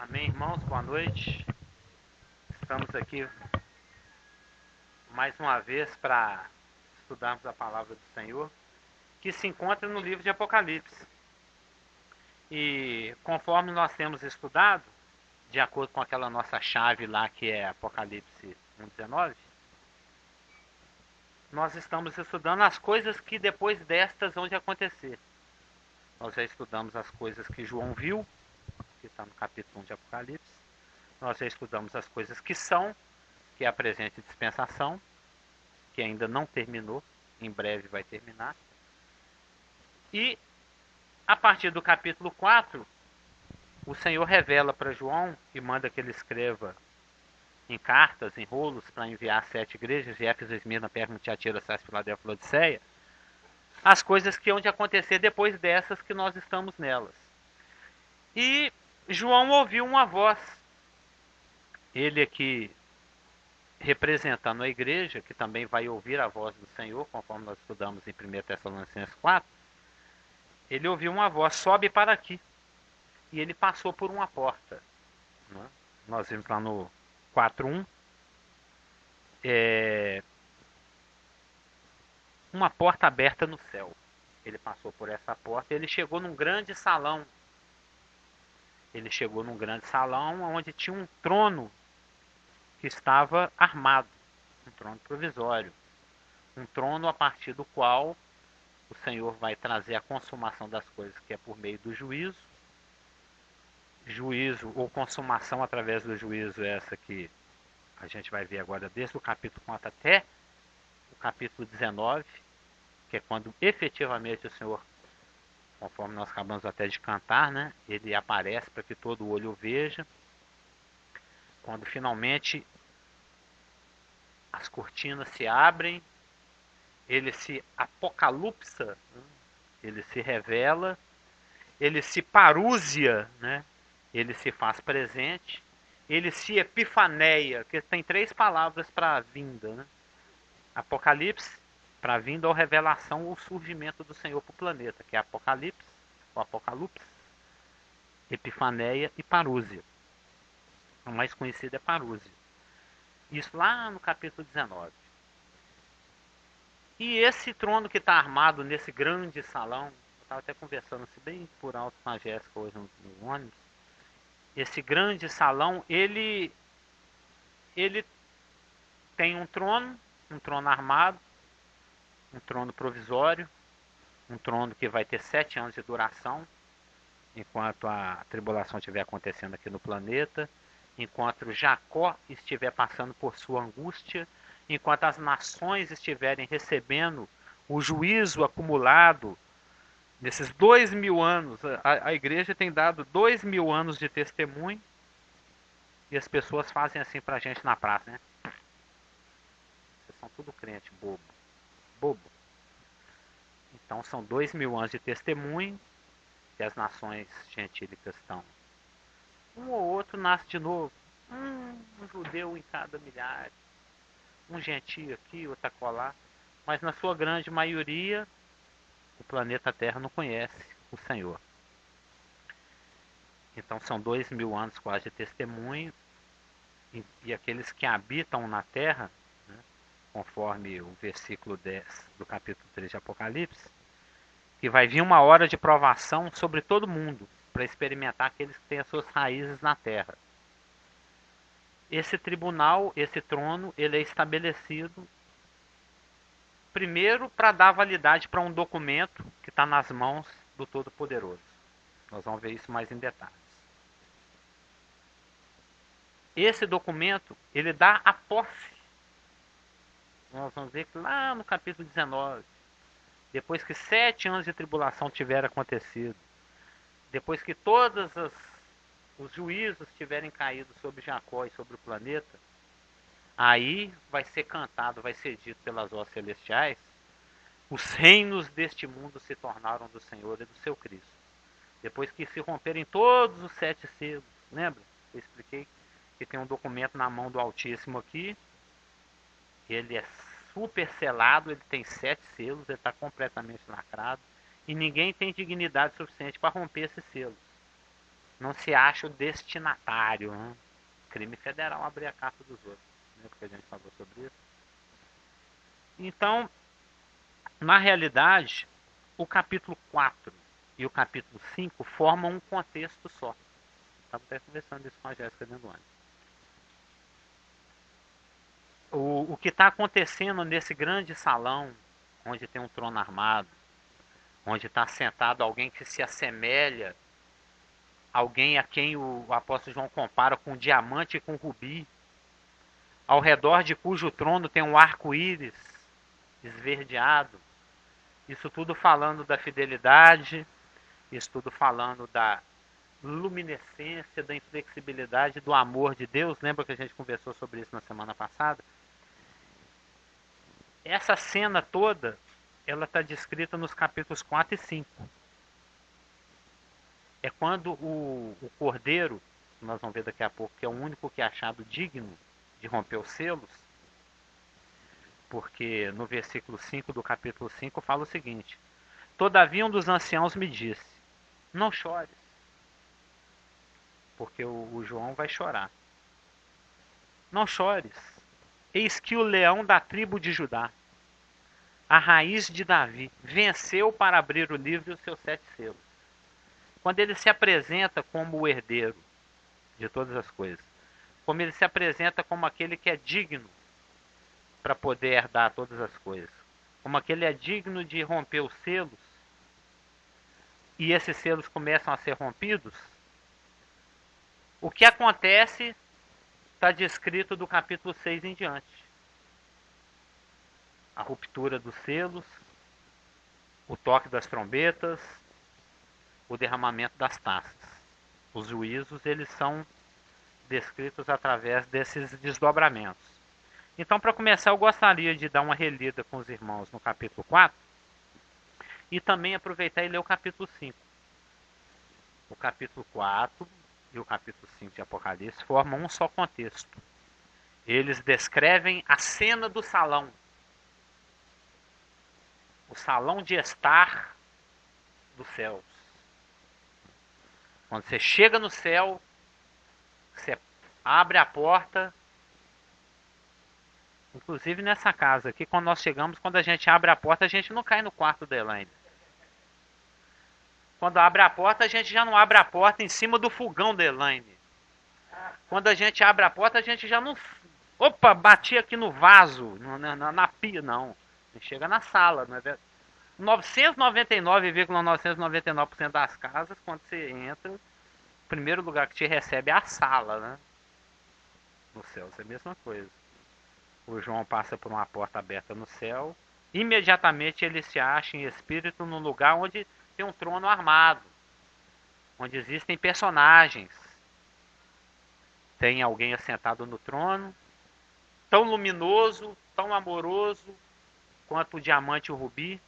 Amém, irmãos? Boa noite. Estamos aqui mais uma vez para estudarmos a palavra do Senhor, que se encontra no livro de Apocalipse. E conforme nós temos estudado, de acordo com aquela nossa chave lá que é Apocalipse 1:19, nós estamos estudando as coisas que depois destas vão de acontecer. Nós já estudamos as coisas que João viu, que está no capítulo 1 de Apocalipse. Nós já estudamos as coisas que são, que é a presente dispensação, que ainda não terminou, em breve vai terminar. E a partir do capítulo 4, o Senhor revela para João e manda que ele escreva em cartas, em rolos, para enviar 7 igrejas, de Éfeso, Esmirna, Pérgamo, Tiatira, Sardes, Filadélfia, Laodiceia, as coisas que hão de acontecer depois dessas que nós estamos nelas. E João ouviu uma voz, ele aqui representando a igreja, que também vai ouvir a voz do Senhor, conforme nós estudamos em 1 Tessalonicenses 4, ele ouviu uma voz, sobe para aqui. E ele passou por uma porta. Né? Nós vimos lá no 4:1. Uma porta aberta no céu. Ele passou por essa porta e ele chegou num grande salão. Ele chegou num grande salão onde tinha um trono que estava armado. Um trono provisório. Um trono a partir do qual o Senhor vai trazer a consumação das coisas, que é por meio do juízo. Juízo ou consumação através do juízo, essa que a gente vai ver agora desde o capítulo 4 até o capítulo 19, que é quando efetivamente o Senhor, conforme nós acabamos até de cantar, né, ele aparece para que todo olho o veja. Quando finalmente as cortinas se abrem, ele se apocalipsa, né, ele se revela, ele se parúzia, né, ele se faz presente, ele se epifaneia, que tem 3 palavras para a vinda, né? Apocalipse, para a vinda ou revelação ou surgimento do Senhor para o planeta, que é Apocalipse, ou Apocalipse, Epifaneia e Parúzia. O mais conhecido é Parúzia. Isso lá no capítulo 19. E esse trono que está armado nesse grande salão, eu estava até conversando assim, bem por alto com a Jéssica hoje no ônibus, esse grande salão, ele tem um trono armado, um trono provisório, um trono que vai ter 7 anos de duração, enquanto a tribulação estiver acontecendo aqui no planeta, enquanto Jacó estiver passando por sua angústia, enquanto as nações estiverem recebendo o juízo acumulado nesses 2000 anos. A igreja tem dado 2000 anos de testemunho e as pessoas fazem assim pra gente na praça, né? Vocês são tudo crente, bobo. Então são 2000 anos de testemunho que as nações gentílicas estão. Um ou outro nasce de novo. Um judeu em cada milhares. Um gentio aqui, outro acolá. Mas na sua grande maioria, o planeta Terra não conhece o Senhor. Então são 2000 anos quase de testemunho. E aqueles que habitam na Terra, né, conforme o versículo 10 do capítulo 3 de Apocalipse, que vai vir uma hora de provação sobre todo mundo, para experimentar aqueles que têm as suas raízes na terra. Esse tribunal, esse trono, ele é estabelecido primeiro para dar validade para um documento que está nas mãos do Todo-Poderoso. Nós vamos ver isso mais em detalhes. Esse documento, ele dá a posse. Nós vamos ver que lá no capítulo 19, depois que 7 anos de tribulação tiveram acontecido, depois que todos os juízos tiverem caído sobre Jacó e sobre o planeta, aí vai ser cantado, vai ser dito pelas vozes celestiais, os reinos deste mundo se tornaram do Senhor e do seu Cristo. Depois que se romperem todos os 7 selos, lembra? Eu expliquei que tem um documento na mão do Altíssimo aqui, ele é super selado, ele tem 7 selos, ele está completamente lacrado, e ninguém tem dignidade suficiente para romper esses selos. não se acha o destinatário. Né? Crime federal abrir a carta dos outros. Né? Porque a gente falou sobre isso. Então, na realidade, o capítulo 4 e o capítulo 5 formam um contexto só. Estava até conversando isso com a Jéssica dentro do ônibus. O que está acontecendo nesse grande salão, onde tem um trono armado, onde está sentado alguém que se assemelha, alguém a quem o apóstolo João compara com um diamante e com um rubi, ao redor de cujo trono tem um arco-íris esverdeado. Isso tudo falando da fidelidade, isso tudo falando da luminescência, da inflexibilidade, do amor de Deus. Lembra que a gente conversou sobre isso na semana passada? Essa cena toda, ela está descrita nos capítulos 4 e 5. É quando o cordeiro, nós vamos ver daqui a pouco, que é o único que é achado digno de romper os selos, porque no versículo 5 do capítulo 5 fala o seguinte: todavia um dos anciãos me disse, não chores, porque o João vai chorar. Não chores, eis que o leão da tribo de Judá, a raiz de Davi, venceu para abrir o livro e os seus 7 selos. Quando ele se apresenta como o herdeiro de todas as coisas, como ele se apresenta como aquele que é digno para poder herdar todas as coisas, como aquele é digno de romper os selos, e esses selos começam a ser rompidos, o que acontece está descrito do capítulo 6 em diante. A ruptura dos selos, o toque das trombetas, o derramamento das taças. Os juízos, eles são descritos através desses desdobramentos. Então, para começar, eu gostaria de dar uma relida com os irmãos no capítulo 4 e também aproveitar e ler o capítulo 5. O capítulo 4 e o capítulo 5 de Apocalipse formam um só contexto. Eles descrevem a cena do salão. O salão de estar dos céus. Quando você chega no céu, você abre a porta. Inclusive nessa casa aqui, quando nós chegamos, quando a gente abre a porta, a gente não cai no quarto da Elaine. Quando abre a porta, a gente já não abre a porta em cima do fogão da Elaine. Quando a gente abre a porta, a gente já não... Opa, bati aqui no vaso, na pia, não. A gente chega na sala, não é verdade? 999,999% das casas, quando você entra, o primeiro lugar que te recebe é a sala, né? No céu, é a mesma coisa. O João passa por uma porta aberta no céu, imediatamente ele se acha em espírito num lugar onde tem um trono armado, onde existem personagens. Tem alguém assentado no trono, tão luminoso, tão amoroso quanto o diamante e o rubi,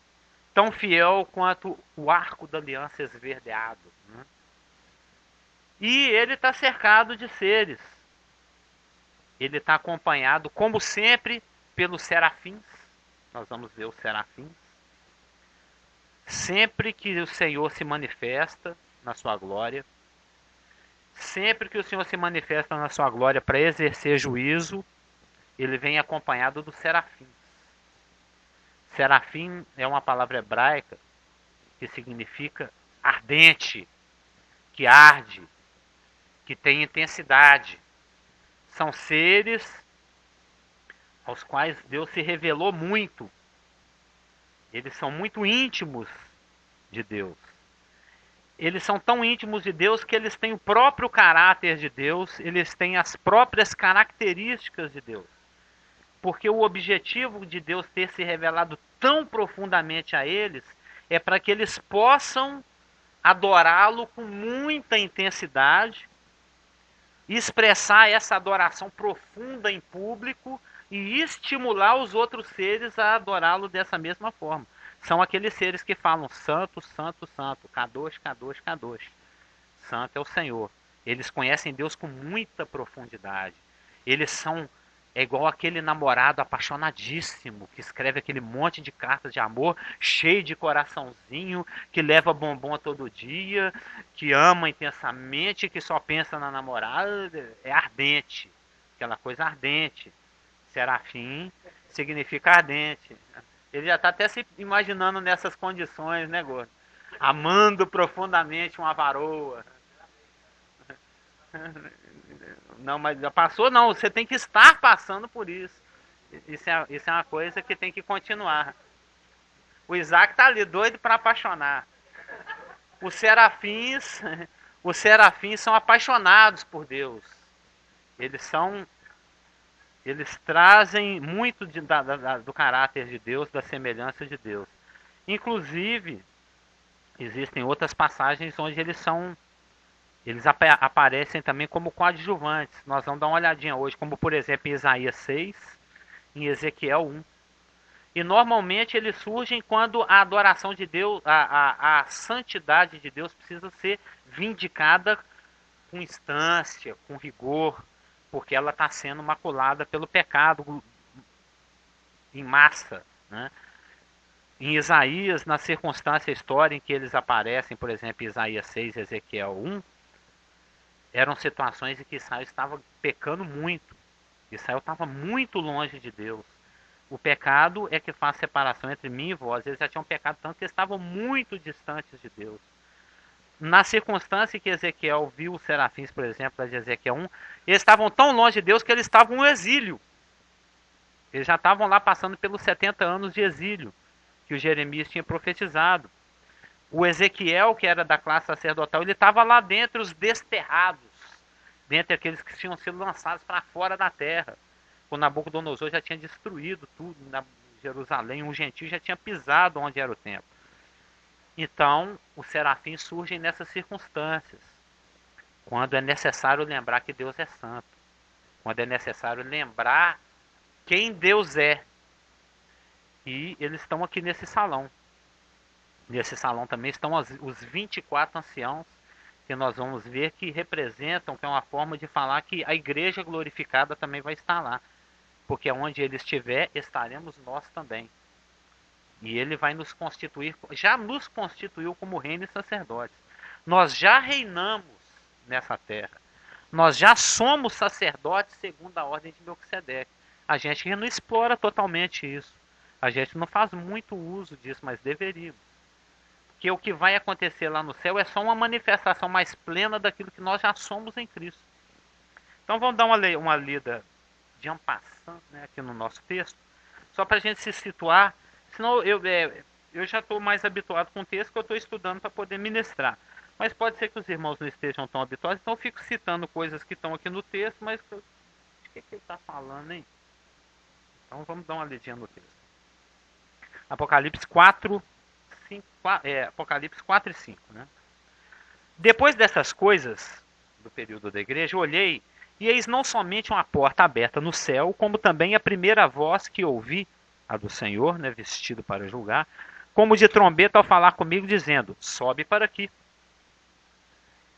tão fiel quanto o arco da aliança esverdeado. Né? E ele está cercado de seres. Ele está acompanhado, como sempre, pelos serafins. Nós vamos ver os serafins. Sempre que o Senhor se manifesta na sua glória, sempre que o Senhor se manifesta na sua glória para exercer juízo, ele vem acompanhado dos serafins. Serafim é uma palavra hebraica que significa ardente, que arde, que tem intensidade. São seres aos quais Deus se revelou muito. Eles são muito íntimos de Deus. Eles são tão íntimos de Deus que eles têm o próprio caráter de Deus, eles têm as próprias características de Deus. Porque o objetivo de Deus ter se revelado tão profundamente a eles é para que eles possam adorá-lo com muita intensidade, expressar essa adoração profunda em público e estimular os outros seres a adorá-lo dessa mesma forma. São aqueles seres que falam santo, santo, santo, Kadosh, Kadosh, Kadosh. Santo é o Senhor. Eles conhecem Deus com muita profundidade. Eles são É igual aquele namorado apaixonadíssimo que escreve aquele monte de cartas de amor, cheio de coraçãozinho, que leva bombom todo dia, que ama intensamente, que só pensa na namorada. É ardente, aquela coisa ardente. Serafim significa ardente. Ele já está até se imaginando nessas condições, né, Gordo? Amando profundamente uma varoa. Não, mas já passou, não. Você tem que estar passando por isso. Isso é uma coisa que tem que continuar. O Isaac tá ali doido para apaixonar. Os serafins, os serafins são apaixonados por Deus. Eles são, eles trazem muito do caráter de Deus, da semelhança de Deus. Inclusive, existem outras passagens onde eles aparecem também como coadjuvantes. Nós vamos dar uma olhadinha hoje, como por exemplo em Isaías 6, em Ezequiel 1. E normalmente eles surgem quando a adoração de Deus, a santidade de Deus precisa ser vindicada com instância, com rigor, porque ela está sendo maculada pelo pecado em massa, né? Em Isaías, na circunstância histórica em que eles aparecem, por exemplo, Isaías 6 e Ezequiel 1, eram situações em que Israel estava pecando muito. Israel estava muito longe de Deus. O pecado é que faz separação entre mim e vós. Eles já tinham pecado tanto que estavam muito distantes de Deus. Na circunstância que Ezequiel viu os serafins, por exemplo, de Ezequiel 1, eles estavam tão longe de Deus que eles estavam no exílio. Eles já estavam lá passando pelos 70 anos de exílio que o Jeremias tinha profetizado. O Ezequiel, que era da classe sacerdotal, ele estava lá dentro, os desterrados, dentre aqueles que tinham sido lançados para fora da terra. O Nabucodonosor já tinha destruído tudo na Jerusalém, um gentio já tinha pisado onde era o templo. Então, os serafins surgem nessas circunstâncias, quando é necessário lembrar que Deus é santo, quando é necessário lembrar quem Deus é. E eles estão aqui nesse salão. Nesse salão também estão os 24 anciãos, que nós vamos ver que representam, que é uma forma de falar que a igreja glorificada também vai estar lá. Porque onde ele estiver, estaremos nós também. E ele vai nos constituir, já nos constituiu como reino e sacerdotes. Nós já reinamos nessa terra. Nós já somos sacerdotes segundo a ordem de Melquisedeque. A gente não explora totalmente isso. A gente não faz muito uso disso, mas deveríamos. Porque o que vai acontecer lá no céu é só uma manifestação mais plena daquilo que nós já somos em Cristo. Então vamos dar uma lida de en passant, né, aqui no nosso texto, só para a gente se situar. Senão eu já estou mais habituado com o texto que eu estou estudando para poder ministrar. Mas pode ser que os irmãos não estejam tão habituados, então eu fico citando coisas que estão aqui no texto, mas o que ele está falando, hein? Então vamos dar uma lidinha no texto. Apocalipse 4, 5, Apocalipse 4 e 5. Né? Depois dessas coisas, do período da igreja, eu olhei, e eis não somente uma porta aberta no céu, como também a primeira voz que ouvi, a do Senhor, né, vestido para julgar, como de trombeta ao falar comigo, dizendo: sobe para aqui,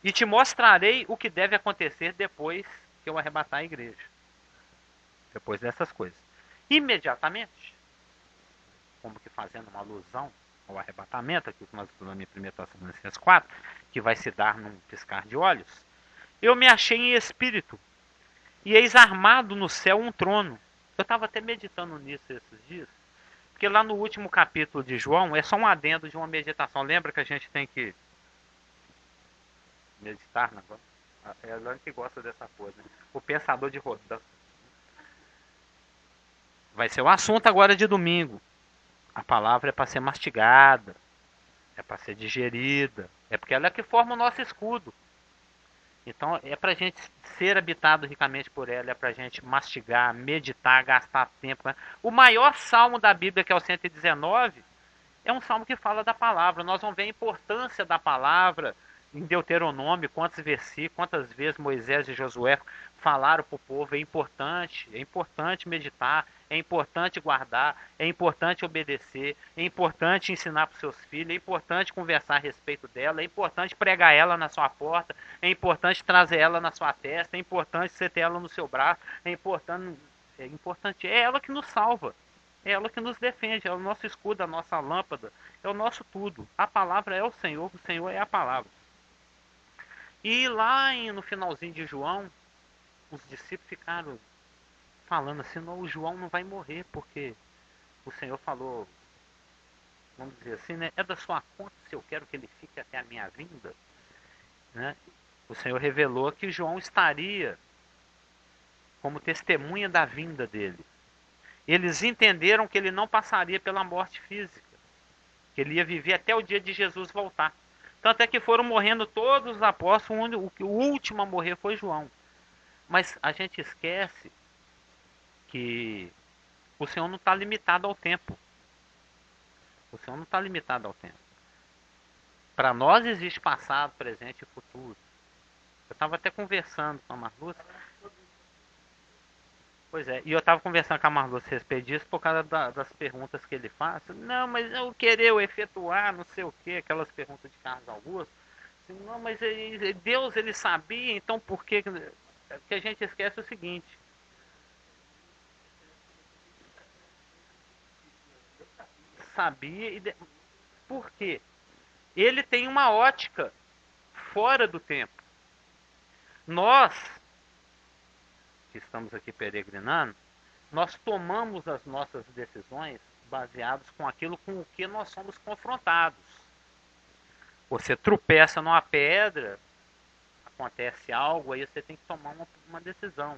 e te mostrarei o que deve acontecer depois que eu arrebatar a igreja. Depois dessas coisas. Imediatamente, como que fazendo uma alusão ao arrebatamento, aqui que nós estudamos em 1 Tessalonicenses 4, que vai se dar num piscar de olhos, eu me achei em espírito, e eis armado no céu um trono. Eu estava até meditando nisso esses dias, porque lá no último capítulo de João é só um adendo de uma meditação. Lembra que a gente tem que meditar agora? É o que gosta dessa coisa. Né? O pensador de roda. Vai ser o assunto agora de domingo. A palavra é para ser mastigada, é para ser digerida, é porque ela é que forma o nosso escudo. Então é para a gente ser habitado ricamente por ela, é para a gente mastigar, meditar, gastar tempo. Né? O maior salmo da Bíblia, que é o 119, é um salmo que fala da palavra. Nós vamos ver a importância da palavra em Deuteronômio, quantos versículos, quantas vezes Moisés e Josué falaram para o povo. É importante meditar, é importante guardar, é importante obedecer, é importante ensinar para os seus filhos, é importante conversar a respeito dela, é importante pregar ela na sua porta, é importante trazer ela na sua testa, é importante você ter ela no seu braço, é importante é importante. É ela que nos salva. É ela que nos defende. É o nosso escudo, a nossa lâmpada. É o nosso tudo. A palavra é o Senhor é a palavra. E lá no finalzinho de João, os discípulos ficaram falando assim, não, o João não vai morrer, porque o Senhor falou, vamos dizer assim, né? É da sua conta se eu quero que ele fique até a minha vinda. Né? O Senhor revelou que João estaria como testemunha da vinda dele. Eles entenderam que ele não passaria pela morte física, que ele ia viver até o dia de Jesus voltar. Tanto é que foram morrendo todos os apóstolos, o último a morrer foi João. Mas a gente esquece que o Senhor não está limitado ao tempo. O Senhor não está limitado ao tempo. Para nós existe passado, presente e futuro. Eu estava até conversando com a Marluce. Pois é, e eu estava conversando com a Marluce a respeito disso por causa das perguntas que ele faz. Não, mas eu querer eu efetuar, não sei o que, aquelas perguntas de Carlos Augusto. Assim, não, mas Deus ele sabia, então por que? Que a gente esquece o seguinte. Sabia e por quê? Ele tem uma ótica fora do tempo. Nós que estamos aqui peregrinando, nós tomamos as nossas decisões baseados com aquilo com o que nós somos confrontados. Você tropeça numa pedra, acontece algo, aí você tem que tomar uma decisão.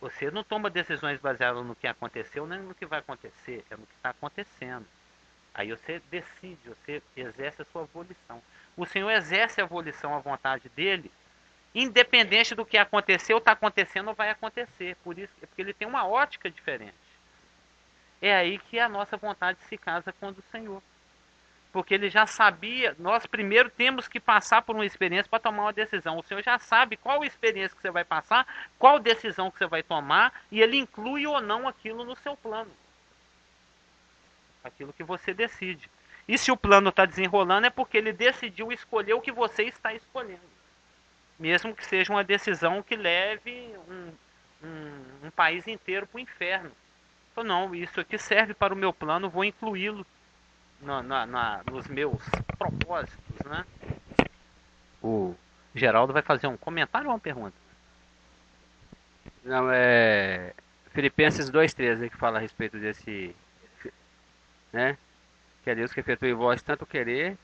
Você não toma decisões baseadas no que aconteceu, nem no que vai acontecer, é no que está acontecendo. Aí você decide, você exerce a sua volição. O Senhor exerce a volição, a vontade dele, independente do que aconteceu, está acontecendo ou vai acontecer. Por isso, porque ele tem uma ótica diferente. É aí que a nossa vontade se casa com a do Senhor. Porque ele já sabia, nós primeiro temos que passar por uma experiência para tomar uma decisão. O Senhor já sabe qual experiência que você vai passar, qual decisão que você vai tomar, e ele inclui ou não aquilo no seu plano. Aquilo que você decide. E se o plano está desenrolando é porque ele decidiu escolher o que você está escolhendo. Mesmo que seja uma decisão que leve um país inteiro para o inferno. Então, não, isso aqui serve para o meu plano, vou incluí-lo nos meus propósitos, né? O Geraldo vai fazer um comentário ou uma pergunta? Não, é Filipenses 2:13, né, que fala a respeito desse, né? Que é Deus que efetua em vós tanto o querer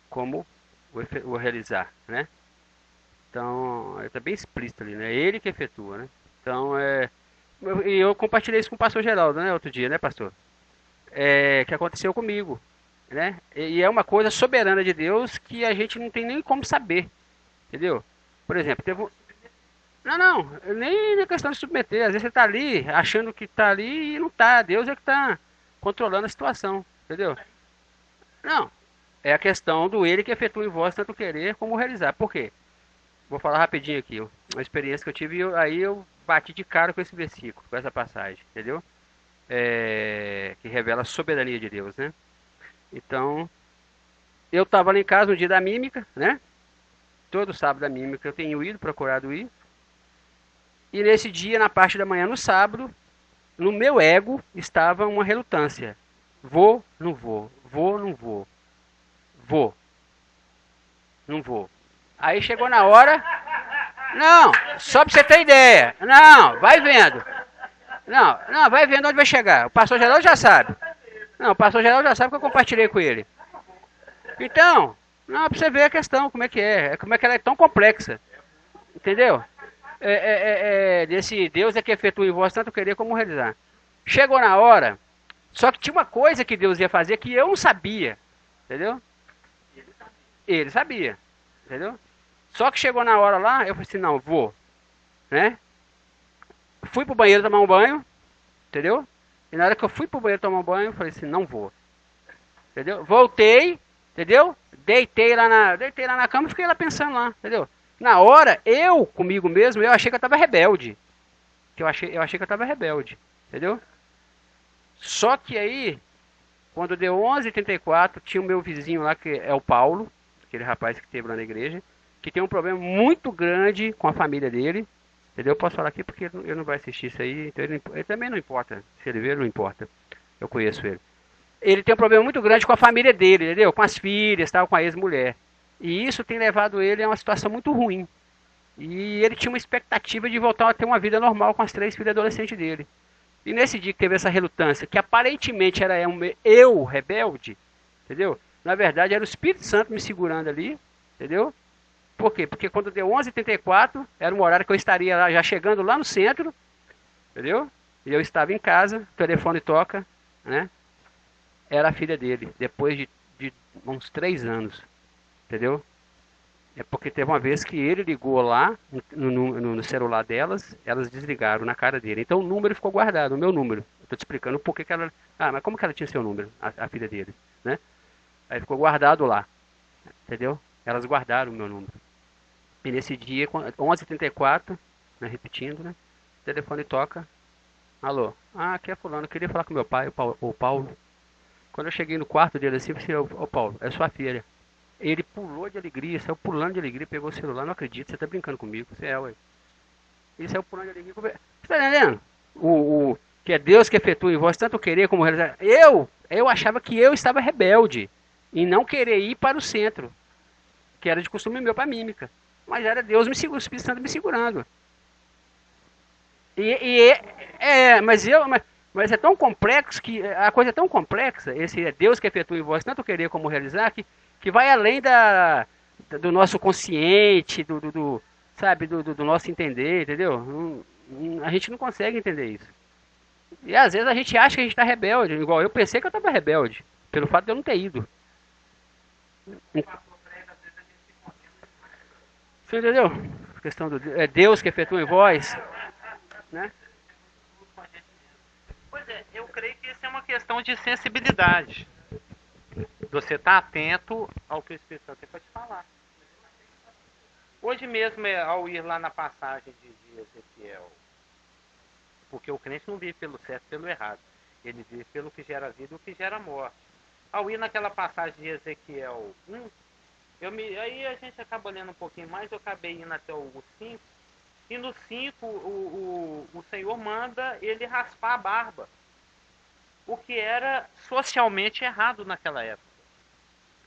como o realizar, né? Então, está bem explícito ali, né? Ele que efetua, né? Então, e eu compartilhei isso com o pastor Geraldo, né, outro dia, né, pastor? Que aconteceu comigo, né? E é uma coisa soberana de Deus que a gente não tem nem como saber, entendeu? Por exemplo, não, nem na questão de submeter. Às vezes você está ali, achando que está ali e não está. Deus é que está controlando a situação, entendeu? Não, é a questão do ele que efetua em vós tanto querer como realizar. Por quê? Vou falar rapidinho aqui, uma experiência que eu tive, aí eu bati de cara com esse versículo, com essa passagem, entendeu? Que revela a soberania de Deus, né? Então, eu estava lá em casa no dia da mímica, né? Todo sábado da mímica eu tenho ido, procurado ir. E nesse dia, na parte da manhã, no sábado, no meu ego estava uma relutância. Vou, não vou. Vou, não vou. Vou. Não vou. Aí chegou na hora. Não, só pra você ter ideia. Não, vai vendo. Não, vai vendo onde vai chegar. O pastor Geraldo já sabe. Não, o pastor Geraldo já sabe que eu compartilhei com ele. Então, não, pra você ver a questão, como é que ela é tão complexa. Entendeu? Desse Deus é que efetua em vós tanto querer como realizar. Chegou na hora, só que tinha uma coisa que Deus ia fazer que eu não sabia, entendeu? Ele sabia, entendeu? Só que chegou na hora lá, eu falei assim, não, vou, né? Fui pro banheiro tomar um banho, entendeu? E na hora que eu fui pro banheiro tomar um banho, eu falei assim, não vou, entendeu? Voltei, entendeu? Deitei lá na cama e fiquei lá pensando lá, entendeu? Na hora, eu, comigo mesmo, eu achei que eu estava rebelde. Eu achei que eu estava rebelde, entendeu? Só que aí, quando deu 11h34, tinha o meu vizinho lá, que é o Paulo, aquele rapaz que teve lá na igreja, que tem um problema muito grande com a família dele, Entendeu? Eu posso falar aqui porque ele não vai assistir isso aí, então ele também não importa. Se ele ver, não importa. Eu conheço ele. Ele tem um problema muito grande com a família dele, entendeu? Com as filhas, tal, com a ex-mulher. E isso tem levado ele a uma situação muito ruim. E ele tinha uma expectativa de voltar a ter uma vida normal com as 3 filhas adolescentes dele. E nesse dia que teve essa relutância, que aparentemente era eu rebelde, entendeu? Na verdade era o Espírito Santo me segurando ali, entendeu? Por quê? Porque quando deu 11h34, era um horário que eu estaria lá, já chegando lá no centro, entendeu? E eu estava em casa, o telefone toca, né? Era a filha dele, depois de uns 3 anos, entendeu? É porque teve uma vez que ele ligou lá no celular delas, elas desligaram na cara dele. Então o número ficou guardado, o meu número. Eu tô te explicando por que ela. Ah, mas como que ela tinha seu número, a filha dele, né? Aí ficou guardado lá, entendeu? Elas guardaram o meu número. E nesse dia, 11h34, né, repetindo, né? O telefone toca. Alô? Ah, aqui é fulano, eu queria falar com meu pai, o Paulo. Quando eu cheguei no quarto dele assim, eu falei, ô Paulo, é sua filha. Ele pulou de alegria, saiu pulando de alegria, pegou o celular, não acredito, você tá brincando comigo, você é, ué. Ele saiu pulando de alegria. Você tá entendendo? Que é Deus que efetua em vós tanto querer como realizar. Eu achava que eu estava rebelde em não querer ir para o centro, que era de costume meu para mímica. Mas era Deus me segurando, o Espírito Santo me segurando. Mas é tão complexo que a coisa é tão complexa, esse é Deus que efetua em vós tanto querer como realizar, que vai além do nosso consciente, sabe, do nosso entender, entendeu? A gente não consegue entender isso. E às vezes a gente acha que a gente está rebelde, igual eu pensei que eu estava rebelde, pelo fato de eu não ter ido. Você entendeu? A questão é Deus que efetua em vós, né? Pois é, eu creio que isso é uma questão de sensibilidade. Você está atento ao que o Espírito Santo tem para te falar. Hoje mesmo, ao ir lá na passagem de Ezequiel, porque o crente não vive pelo certo e pelo errado, ele vive pelo que gera vida e o que gera morte. Ao ir naquela passagem de Ezequiel 1, aí a gente acaba olhando um pouquinho mais, eu acabei indo até o 5, e no 5 o Senhor manda ele raspar a barba, o que era socialmente errado naquela época,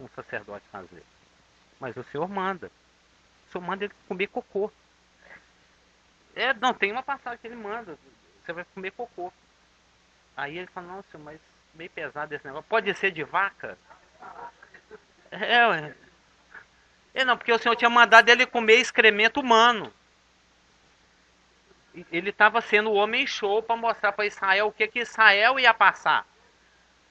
um sacerdote fazer. Mas o Senhor manda. O Senhor manda ele comer cocô. Não, tem uma passagem que ele manda. Você vai comer cocô. Aí ele fala, nossa, mas meio pesado esse negócio. Pode ser de vaca? Ué. Não, porque o Senhor tinha mandado ele comer excremento humano. Ele estava sendo o homem show para mostrar para Israel o que Israel ia passar.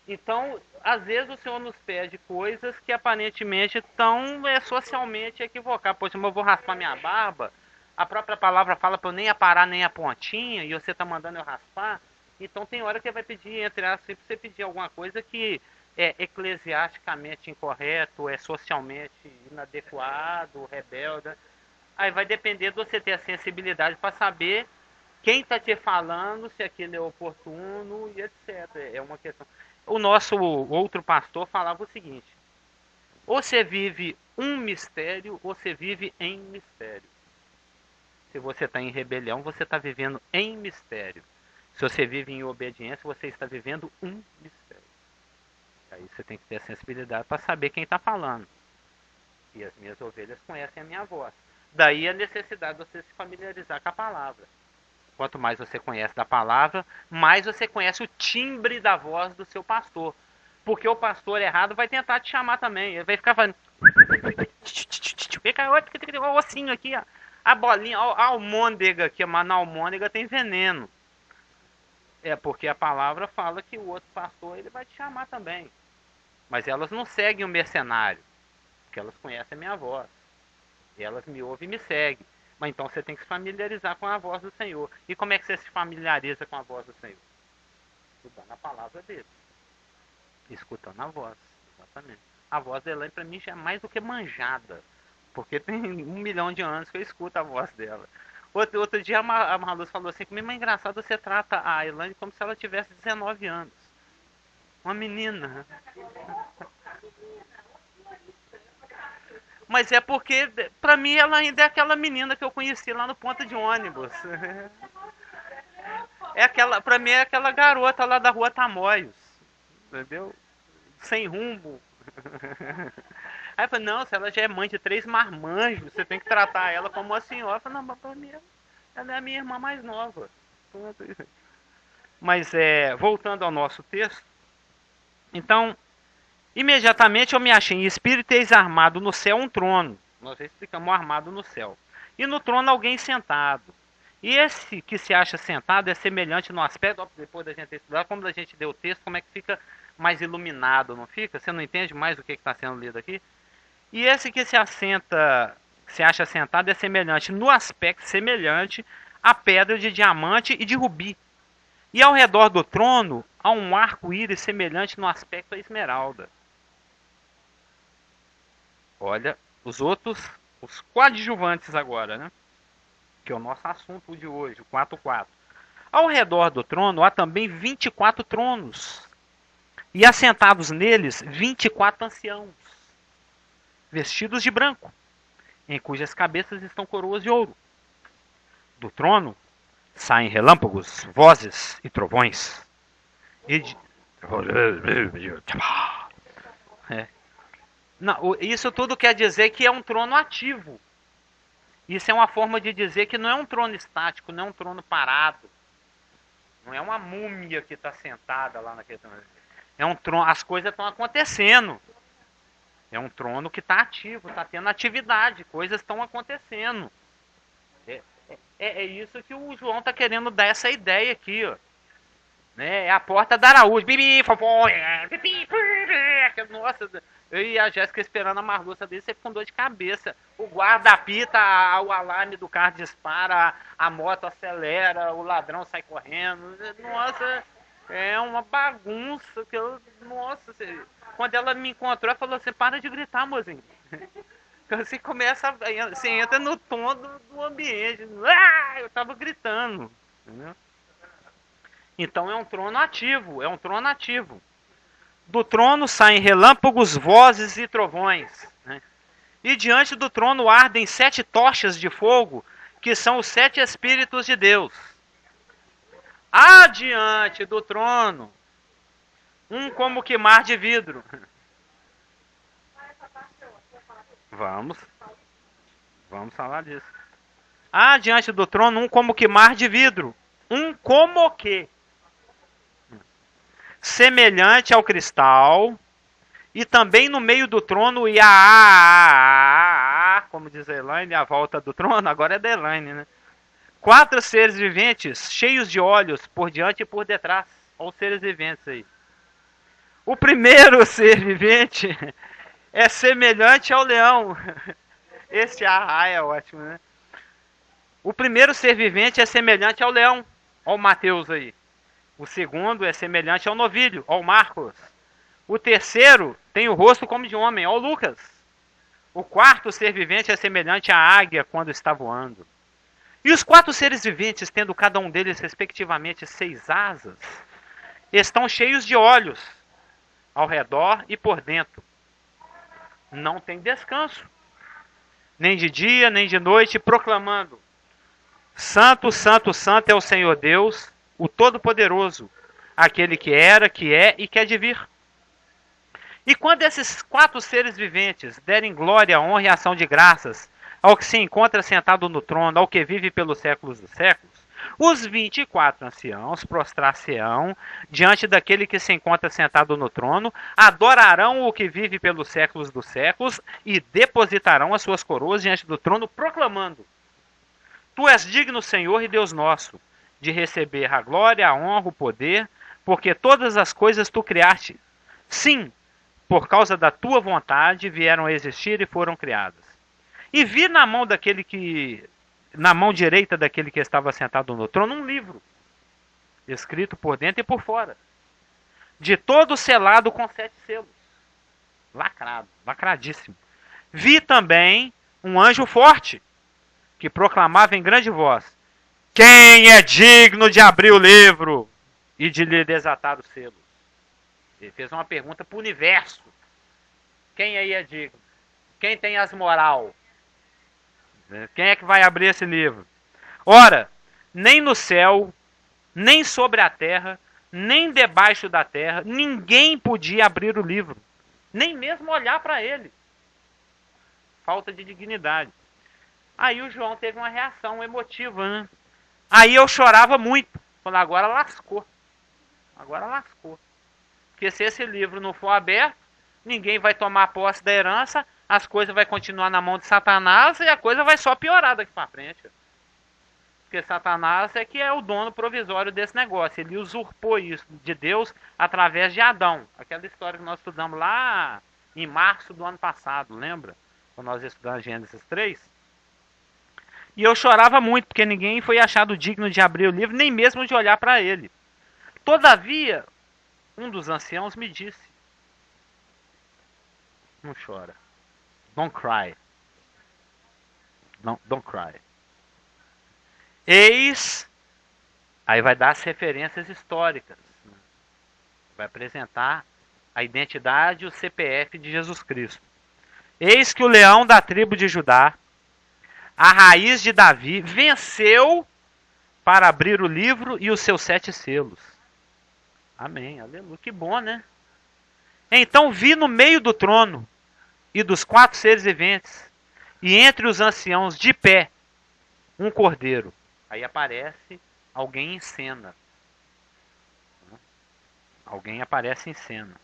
Então, às vezes o Senhor nos pede coisas que aparentemente estão socialmente equivocadas. Poxa, mas eu vou raspar minha barba. A própria palavra fala para eu nem aparar nem a pontinha e você está mandando eu raspar. Então tem hora que ele vai pedir, entre aspas, para você pedir alguma coisa que é eclesiasticamente incorreto, é socialmente inadequado, rebelde. Aí vai depender de você ter a sensibilidade para saber quem está te falando, se aquilo é oportuno e etc. É uma questão. O nosso outro pastor falava o seguinte: ou você vive um mistério, ou você vive em mistério. Se você está em rebelião, você está vivendo em mistério. Se você vive em obediência, você está vivendo um mistério. Aí você tem que ter a sensibilidade para saber quem está falando. E as minhas ovelhas conhecem a minha voz. Daí a necessidade de você se familiarizar com a palavra. Quanto mais você conhece da palavra, mais você conhece o timbre da voz do seu pastor. Porque o pastor errado vai tentar te chamar também. Ele vai ficar falando. Fica o ossinho aqui, ó. A bolinha, a almôndega aqui, mas na almôndega tem veneno. É porque a palavra fala que o outro pastor ele vai te chamar também. Mas elas não seguem o mercenário. Porque elas conhecem a minha voz. E elas me ouvem e me seguem. Mas então você tem que se familiarizar com a voz do Senhor. E como é que você se familiariza com a voz do Senhor? Escutando a palavra dele. Escutando a voz. Exatamente. A voz da Elaine para mim já é mais do que manjada. Porque tem 1 milhão de anos que eu escuto a voz dela. Outro dia a Marluz falou assim comigo, mas é engraçado, você trata a Elaine como se ela tivesse 19 anos. Uma menina. Mas é porque, pra mim, ela ainda é aquela menina que eu conheci lá no ponto de ônibus. Pra mim é aquela garota lá da rua Tamoios. Entendeu? Sem rumo. Aí eu falei, não, se ela já é mãe de 3 marmanjos, você tem que tratar ela como uma senhora. Eu falei, não, mas pra mim, ela é a minha irmã mais nova. Mas, voltando ao nosso texto, então, imediatamente eu me achei em espírito, eis armado no céu um trono. Nós já explicamos armado no céu. E no trono alguém sentado. E esse que se acha sentado é semelhante no aspecto, depois da gente estudar, como a gente deu o texto, como é que fica mais iluminado, não fica? Você não entende mais o que está sendo lido aqui? E esse que se acha sentado é semelhante no aspecto, semelhante a pedra de diamante e de rubi. E ao redor do trono há um arco-íris semelhante no aspecto a esmeralda. Olha, os coadjuvantes agora, né? Que é o nosso assunto de hoje, o 4:4. Ao redor do trono há também 24 tronos, e assentados neles 24 anciãos, vestidos de branco, em cujas cabeças estão coroas de ouro. Do trono saem relâmpagos, vozes e trovões. Não, isso tudo quer dizer que é um trono ativo. Isso é uma forma de dizer que não é um trono estático, não é um trono parado. Não é uma múmia que está sentada lá naquele trono. É um trono, as coisas estão acontecendo. É um trono que está ativo, está tendo atividade, coisas estão acontecendo. É isso que o João está querendo dar essa ideia aqui, ó. Né? É a porta da Araújo. Nossa, eu e a Jéssica esperando a marluça dele, você com dor de cabeça. O guarda apita, o alarme do carro dispara, a moto acelera, o ladrão sai correndo. Nossa, é uma bagunça. Nossa, quando ela me encontrou, ela falou assim, para de gritar, mozinho. Você começa, você entra no tom do ambiente. Eu tava gritando, entendeu? Então é um trono ativo, é um trono ativo. Do trono saem relâmpagos, vozes e trovões, né? E diante do trono ardem 7 tochas de fogo, que são os 7 Espíritos de Deus. Adiante do trono, um como que mar de vidro. Vamos falar disso. Adiante do trono, um como que mar de vidro. Um como que semelhante ao cristal, e também no meio do trono e como diz a Elaine, a volta do trono, agora é da Elaine, né? 4 seres viventes cheios de olhos por diante e por detrás. Olha os seres viventes aí. O primeiro ser vivente é semelhante ao leão. Esse é ótimo, né? O primeiro ser vivente é semelhante ao leão. Olha o Mateus aí. O segundo é semelhante ao novilho, ao Marcos. O terceiro tem o rosto como de homem, ao Lucas. O quarto ser vivente é semelhante à águia quando está voando. E os 4 seres viventes, tendo cada um deles respectivamente 6 asas, estão cheios de olhos ao redor e por dentro. Não tem descanso, nem de dia, nem de noite, proclamando: Santo, Santo, Santo é o Senhor Deus, o Todo-Poderoso, aquele que era, que é e que há de vir. E quando esses 4 seres viventes derem glória, honra e ação de graças ao que se encontra sentado no trono, ao que vive pelos séculos dos séculos, os 24 anciãos prostrar-se-ão diante daquele que se encontra sentado no trono, adorarão o que vive pelos séculos dos séculos e depositarão as suas coroas diante do trono, proclamando: Tu és digno, Senhor e Deus nosso, de receber a glória, a honra, o poder, porque todas as coisas tu criaste. Sim, por causa da tua vontade vieram a existir e foram criadas. E vi na mão direita daquele que estava sentado no trono um livro, escrito por dentro e por fora, de todo selado com 7 selos, lacradíssimo. Vi também um anjo forte, que proclamava em grande voz: Quem é digno de abrir o livro e de lhe desatar os selos? Ele fez uma pergunta para o universo. Quem aí é digno? Quem tem as moral? Quem é que vai abrir esse livro? Ora, nem no céu, nem sobre a terra, nem debaixo da terra, ninguém podia abrir o livro, nem mesmo olhar para ele. Falta de dignidade. Aí o João teve uma reação emotiva, né? Aí eu chorava muito. Falei, agora lascou. Agora lascou. Porque se esse livro não for aberto, ninguém vai tomar posse da herança, as coisas vão continuar na mão de Satanás e a coisa vai só piorar daqui para frente. Porque Satanás é que é o dono provisório desse negócio. Ele usurpou isso de Deus através de Adão. Aquela história que nós estudamos lá em março do ano passado, lembra? Quando nós estudamos Gênesis 3. E eu chorava muito, porque ninguém foi achado digno de abrir o livro, nem mesmo de olhar para ele. Todavia, um dos anciãos me disse: não chora. Don't cry. Don't cry. Eis, aí vai dar as referências históricas. Vai apresentar a identidade e o CPF de Jesus Cristo. Eis que o leão da tribo de Judá, a raiz de Davi, venceu para abrir o livro e os seus 7 selos. Amém, aleluia, que bom, né? Então vi no meio do trono e dos 4 seres viventes, e entre os anciãos de pé, um cordeiro. Aí aparece alguém em cena. Alguém aparece em cena.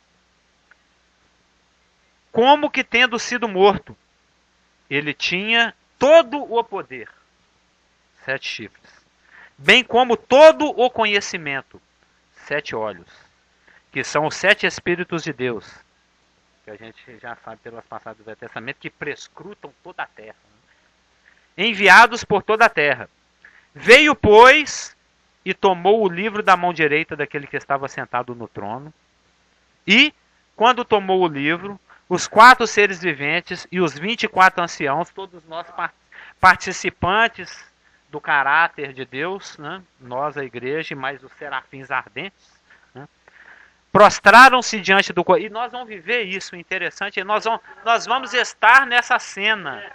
Como que tendo sido morto, ele tinha todo o poder. 7 chifres. Bem como todo o conhecimento. 7 olhos. Que são os 7 Espíritos de Deus. Que a gente já sabe pelas passagens do Velho Testamento, que prescrutam toda a terra. Enviados por toda a terra. Veio, pois, e tomou o livro da mão direita daquele que estava sentado no trono. E, quando tomou o livro, os 4 seres viventes e os 24 anciãos, todos nós participantes do caráter de Deus, né? Nós, a igreja, e mais os serafins ardentes, né? Prostraram-se diante do... E nós vamos viver isso, interessante, nós vamos estar nessa cena.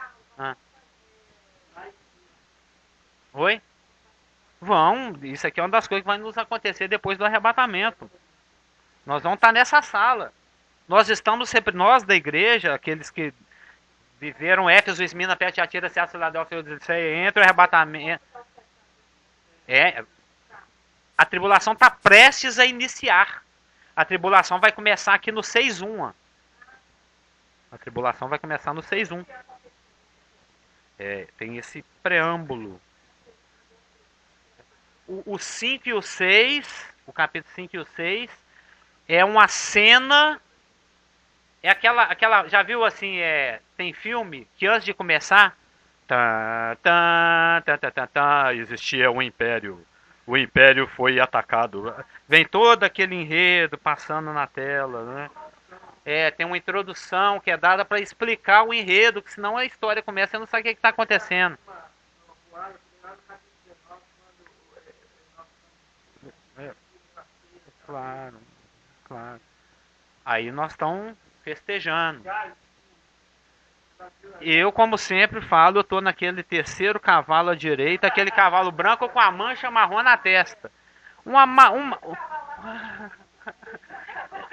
Oi? Isso aqui é uma das coisas que vai nos acontecer depois do arrebatamento. Nós vamos estar nessa sala. Nós estamos sempre, nós da igreja, aqueles que viveram Éfeso, Esmina, Tiatira, Seattle, Filadélfia, entre o arrebatamento. A tribulação está prestes a iniciar. A tribulação vai começar aqui no 6.1. A tribulação vai começar no 6.1. Tem esse preâmbulo. O 5 e o 6, o capítulo 5 e o 6, é uma cena... É aquela, já viu assim, tem filme que antes de começar, existia um império, o império foi atacado, vem todo aquele enredo passando na tela, né? Tem uma introdução que é dada para explicar o enredo, que senão a história começa e você não sabe o que está acontecendo. Claro. Aí nós estamos festejando. Eu, como sempre falo, eu estou naquele terceiro cavalo à direita, aquele cavalo branco com a mancha marrom na testa.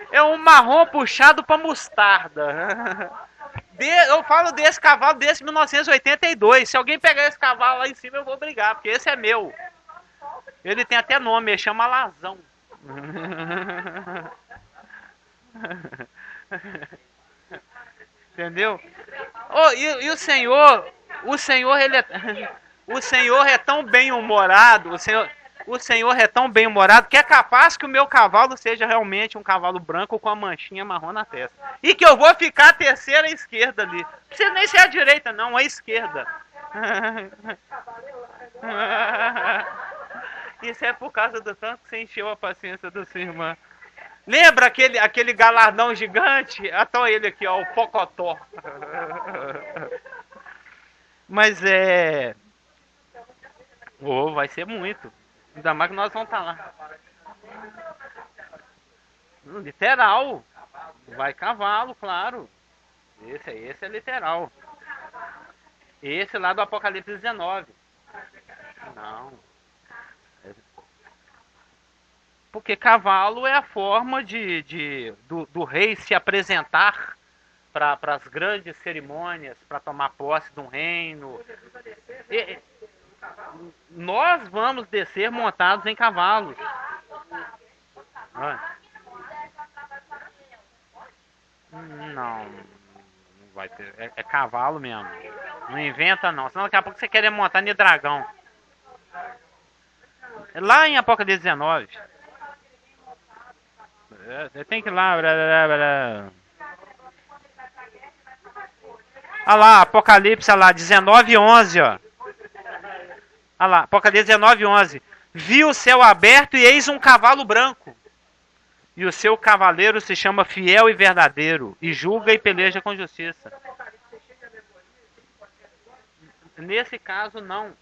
É um marrom puxado para mostarda. Eu falo desse cavalo desde 1982. Se alguém pegar esse cavalo lá em cima, eu vou brigar, porque esse é meu. Ele tem até nome, ele chama Lazão. Entendeu? E o Senhor é tão bem-humorado, o Senhor é tão bem-humorado que é capaz que o meu cavalo seja realmente um cavalo branco com a manchinha marrom na testa. E que eu vou ficar a terceira à esquerda ali. Não precisa nem ser a direita, não, a esquerda. Isso é por causa do tanto que você encheu a paciência da sua irmã. Lembra aquele galardão gigante? Até ele aqui, ó, o Pocotó. Mas vai ser muito. Ainda mais que nós vamos estar lá. Literal. Vai cavalo, claro. Esse é literal. Esse lá do Apocalipse 19. Não. Porque cavalo é a forma do rei se apresentar para as grandes cerimônias, para tomar posse de um reino. Nós vamos descer montados em cavalos. Não vai ter. É cavalo mesmo. Não inventa não. Senão daqui a pouco você quer montar de dragão. Lá em Apocalipse 19. Tem que ir lá. Olha lá, Apocalipse, olha lá, 19:11, ó. Olha lá, Apocalipse 19:11. Vi o céu aberto e eis um cavalo branco. E o seu cavaleiro se chama Fiel e Verdadeiro, e julga e peleja com justiça. Nesse caso, não.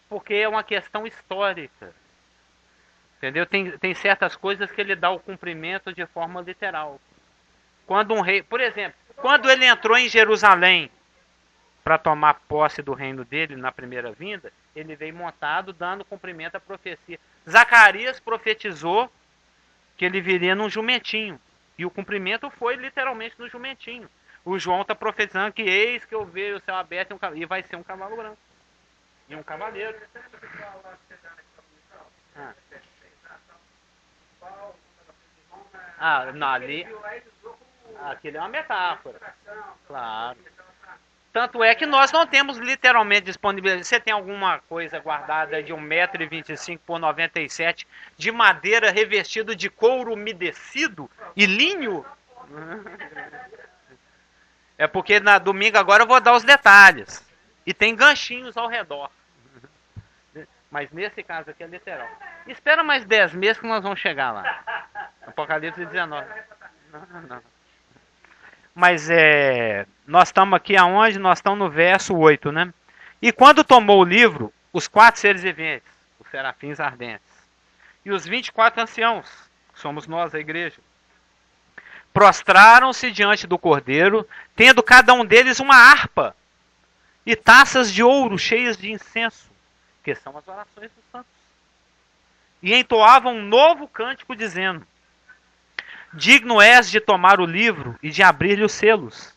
Porque é uma questão histórica. Entendeu? Tem certas coisas que ele dá o cumprimento de forma literal. Quando um rei, por exemplo, quando ele entrou em Jerusalém para tomar posse do reino dele na primeira vinda, ele veio montado dando cumprimento à profecia. Zacarias profetizou que ele viria num jumentinho. E o cumprimento foi literalmente no jumentinho. O João está profetizando que eis que eu vejo o céu aberto e vai ser um cavalo branco. E um cavaleiro. Não, ali. Aquilo é uma metáfora. Claro. Tanto é que nós não temos literalmente disponibilidade. Você tem alguma coisa guardada de 1,25 m por 97 de madeira revestido de couro umedecido e linho? É porque na domingo agora eu vou dar os detalhes. E tem ganchinhos ao redor. Mas nesse caso aqui é literal. Espera mais 10 meses que nós vamos chegar lá. Apocalipse 19. Não. Mas nós estamos aqui aonde? Nós estamos no verso 8, né? E quando tomou o livro, os 4 seres viventes, os serafins ardentes, e os 24 anciãos, que somos nós, a igreja, prostraram-se diante do Cordeiro, tendo cada um deles uma harpa e taças de ouro cheias de incenso, que são as orações dos santos. E entoavam um novo cântico, dizendo: digno és de tomar o livro e de abrir-lhe os selos,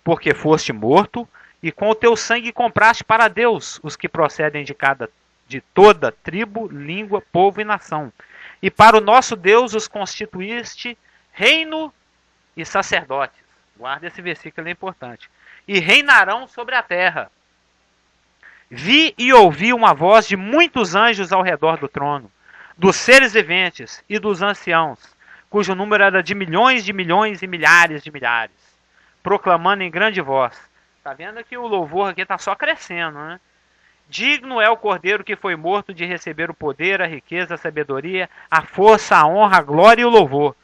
porque foste morto e com o teu sangue compraste para Deus os que procedem de toda tribo, língua, povo e nação. E para o nosso Deus os constituíste reino e sacerdotes. Guarda esse versículo, é importante. E reinarão sobre a terra. Vi e ouvi uma voz de muitos anjos ao redor do trono, dos seres viventes e dos anciãos, cujo número era de milhões e milhares de milhares, proclamando em grande voz. Está vendo que o louvor aqui está só crescendo, né? Digno é o Cordeiro que foi morto de receber o poder, a riqueza, a sabedoria, a força, a honra, a glória e o louvor.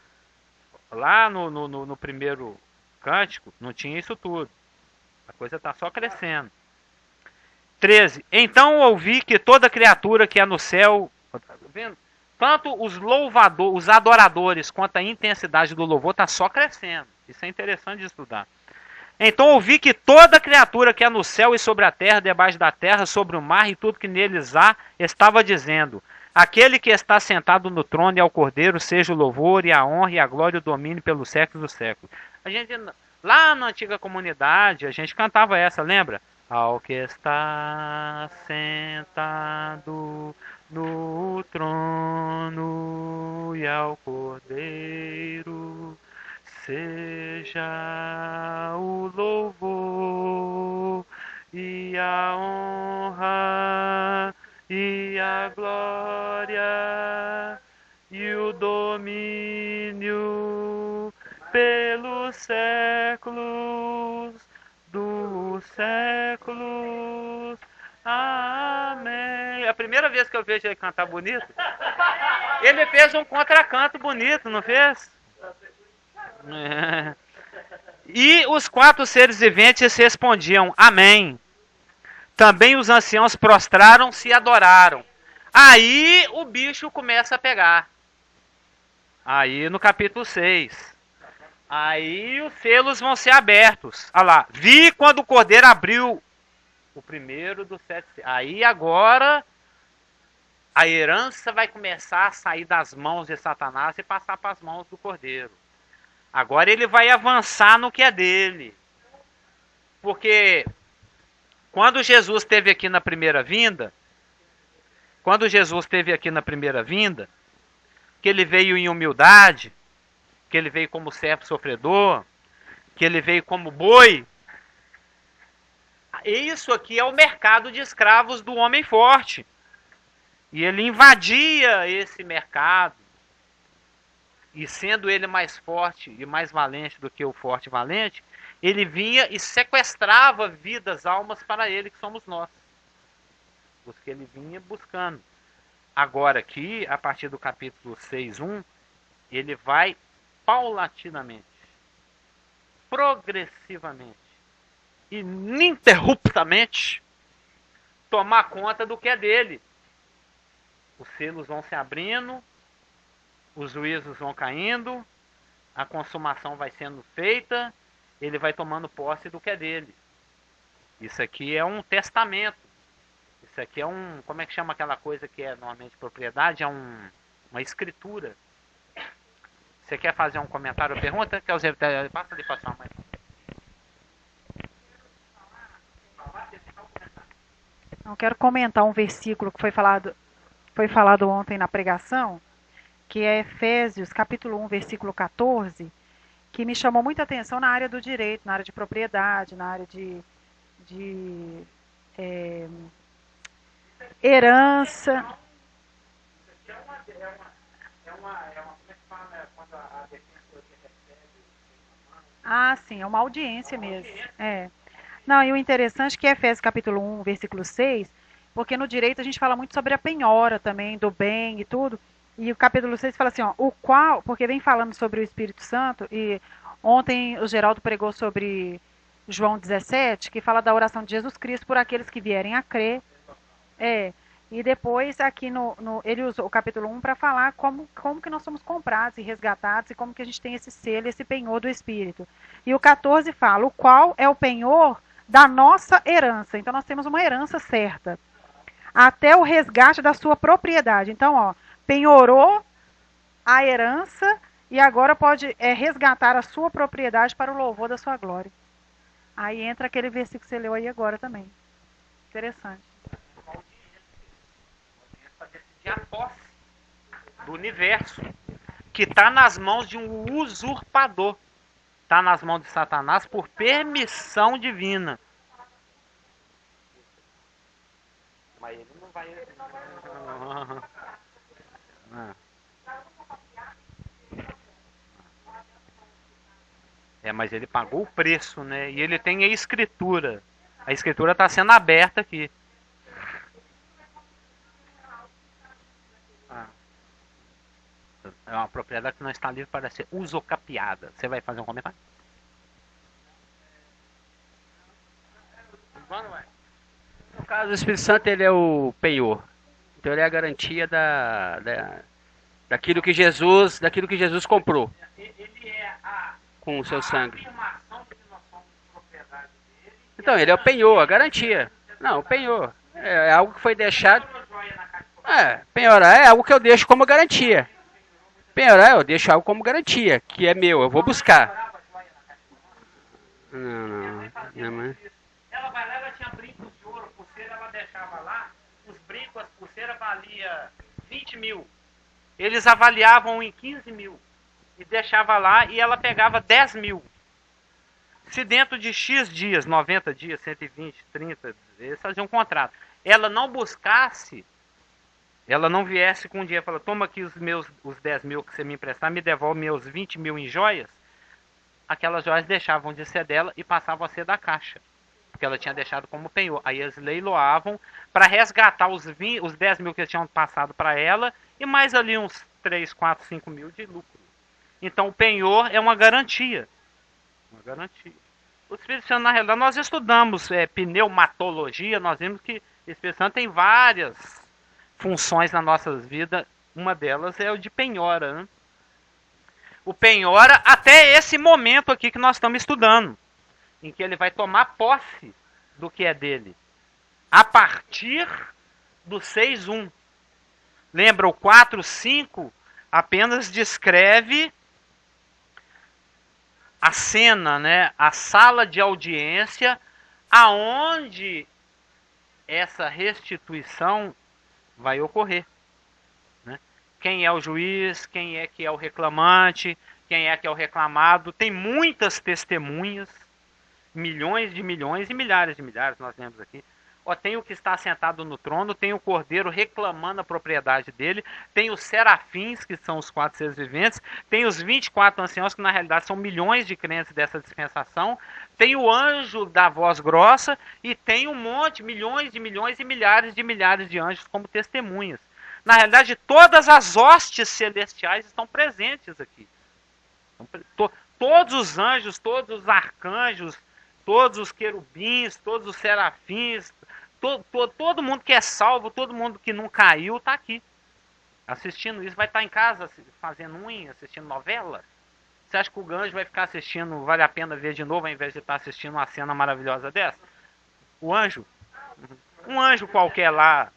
Lá no primeiro cântico não tinha isso tudo. A coisa está só crescendo. 13. Então ouvi que toda criatura que há no céu... Tá vendo? Tanto os adoradores quanto a intensidade do louvor está só crescendo. Isso é interessante de estudar. Então ouvi que toda criatura que há no céu e sobre a terra, debaixo da terra, sobre o mar e tudo que neles há, estava dizendo: aquele que está sentado no trono e ao Cordeiro, seja o louvor e a honra e a glória e o domínio pelos séculos dos séculos. A gente, lá na antiga comunidade, a gente cantava essa, lembra? Ao que está sentado no trono e ao Cordeiro, seja o louvor e a honra e a glória e o domínio pelos séculos dos séculos. Amém. É a primeira vez que eu vejo ele cantar bonito. Ele fez um contracanto bonito, não fez? E os 4 seres viventes respondiam: amém. Também os anciãos prostraram-se e adoraram. Aí o bicho começa a pegar. Aí no capítulo 6. Aí os selos vão ser abertos. Olha lá. Vi quando o cordeiro abriu o primeiro dos 7 selos. Aí agora a herança vai começar a sair das mãos de Satanás e passar para as mãos do cordeiro. Agora ele vai avançar no que é dele. Porque quando Jesus esteve aqui na primeira vinda, que ele veio em humildade, que ele veio como servo sofredor, que ele veio como boi, isso aqui é o mercado de escravos do homem forte. E ele invadia esse mercado. E sendo ele mais forte e mais valente do que o forte e valente, ele vinha e sequestrava vidas, almas para ele, que somos nós. Os que ele vinha buscando. Agora aqui, a partir do capítulo 6:1, ele vai paulatinamente, progressivamente, ininterruptamente, tomar conta do que é dele. Os selos vão se abrindo, os juízos vão caindo, a consumação vai sendo feita, ele vai tomando posse do que é dele. Isso aqui é um testamento. Isso aqui é um... Como é que chama aquela coisa que é normalmente propriedade? É uma escritura. Você quer fazer um comentário ou pergunta? Quer usar, passa ali para sua mãe. Eu quero comentar um versículo que foi falado ontem na pregação, que é Efésios, capítulo 1, versículo 14, que me chamou muita atenção na área do direito, na área de propriedade, na área de herança. Ah, sim, é uma audiência mesmo. É. Não, e o interessante é que é Efésios capítulo 1, versículo 6, porque no direito a gente fala muito sobre a penhora também, do bem e tudo. E o capítulo 6 fala assim, ó, o qual, porque vem falando sobre o Espírito Santo, e ontem o Geraldo pregou sobre João 17, que fala da oração de Jesus Cristo por aqueles que vierem a crer. E depois aqui ele usou o capítulo 1 para falar como que nós somos comprados e resgatados e como que a gente tem esse selo, esse penhor do Espírito. E o 14 fala, o qual é o penhor da nossa herança. Então nós temos uma herança certa. Até o resgate da sua propriedade. Então, ó, penhorou a herança e agora pode resgatar a sua propriedade para o louvor da sua glória. Aí entra aquele versículo que você leu aí agora também. Interessante. A posse do universo, que está nas mãos de um usurpador. Está nas mãos de Satanás por permissão divina. Mas ele não vai... mas ele pagou o preço, né? E ele tem a escritura. A escritura está sendo aberta aqui. É uma propriedade que não está livre para ser usucapiada. Você vai fazer um comentário? No caso, o Espírito Santo ele é o penhor. Então ele é a garantia daquilo que Jesus comprou. Ele é a com o seu sangue. afirmação de que nós somos propriedade dele. Então, ele é o penhor, a garantia. Não, o penhor. É algo que foi deixado. Penhorar é algo que eu deixo como garantia. Penhorar, eu deixo algo como garantia, que é meu, eu vou buscar. Não. Ela vai lá, ela tinha brincos de ouro, pulseira, ela deixava lá. Os brincos, as pulseiras valia 20 mil. Eles avaliavam em 15 mil. E deixava lá e ela pegava 10 mil. Se dentro de X dias, 90 dias, 120, 30, eles faziam um contrato. Ela não buscasse, ela não viesse com um dinheiro e falasse, toma aqui os 10 mil que você me emprestar, me devolve meus 20 mil em joias. Aquelas joias deixavam de ser dela e passavam a ser da Caixa. Porque ela tinha deixado como penhor. Aí eles leiloavam para resgatar os 10 mil que eles tinham passado para ela e mais ali uns 3, 4, 5 mil de lucro. Então o penhor é uma garantia. Uma garantia. O Espírito Santo, na realidade, nós estudamos pneumatologia, nós vimos que o Espírito Santo tem várias funções na nossa vida. Uma delas é o de penhora. Né? o penhora até esse momento aqui que nós estamos estudando, em que ele vai tomar posse do que é dele, a partir do 6:1. Lembra, o 4:5 apenas descreve a cena, né? A sala de audiência, aonde essa restituição vai ocorrer. Quem é o juiz, quem é que é o reclamante, quem é que é o reclamado. Tem muitas testemunhas, milhões e milhares de milhares, nós lemos aqui. Tem o que está sentado no trono, tem o cordeiro reclamando a propriedade dele, tem os serafins, que são os 4 seres viventes, tem os 24 anciãos, que na realidade são milhões de crentes dessa dispensação, tem o anjo da voz grossa, e tem um monte, milhões e milhares de anjos como testemunhas. Na realidade, todas as hostes celestiais estão presentes aqui. Todos os anjos, todos os arcanjos, todos os querubins, todos os serafins, todo mundo que é salvo, todo mundo que não caiu, está aqui. Assistindo isso. Vai estar em casa fazendo unha, assistindo novela? Você acha que o anjo vai ficar assistindo, vale a pena ver de novo, ao invés de estar assistindo uma cena maravilhosa dessa? O anjo? Um anjo qualquer lá.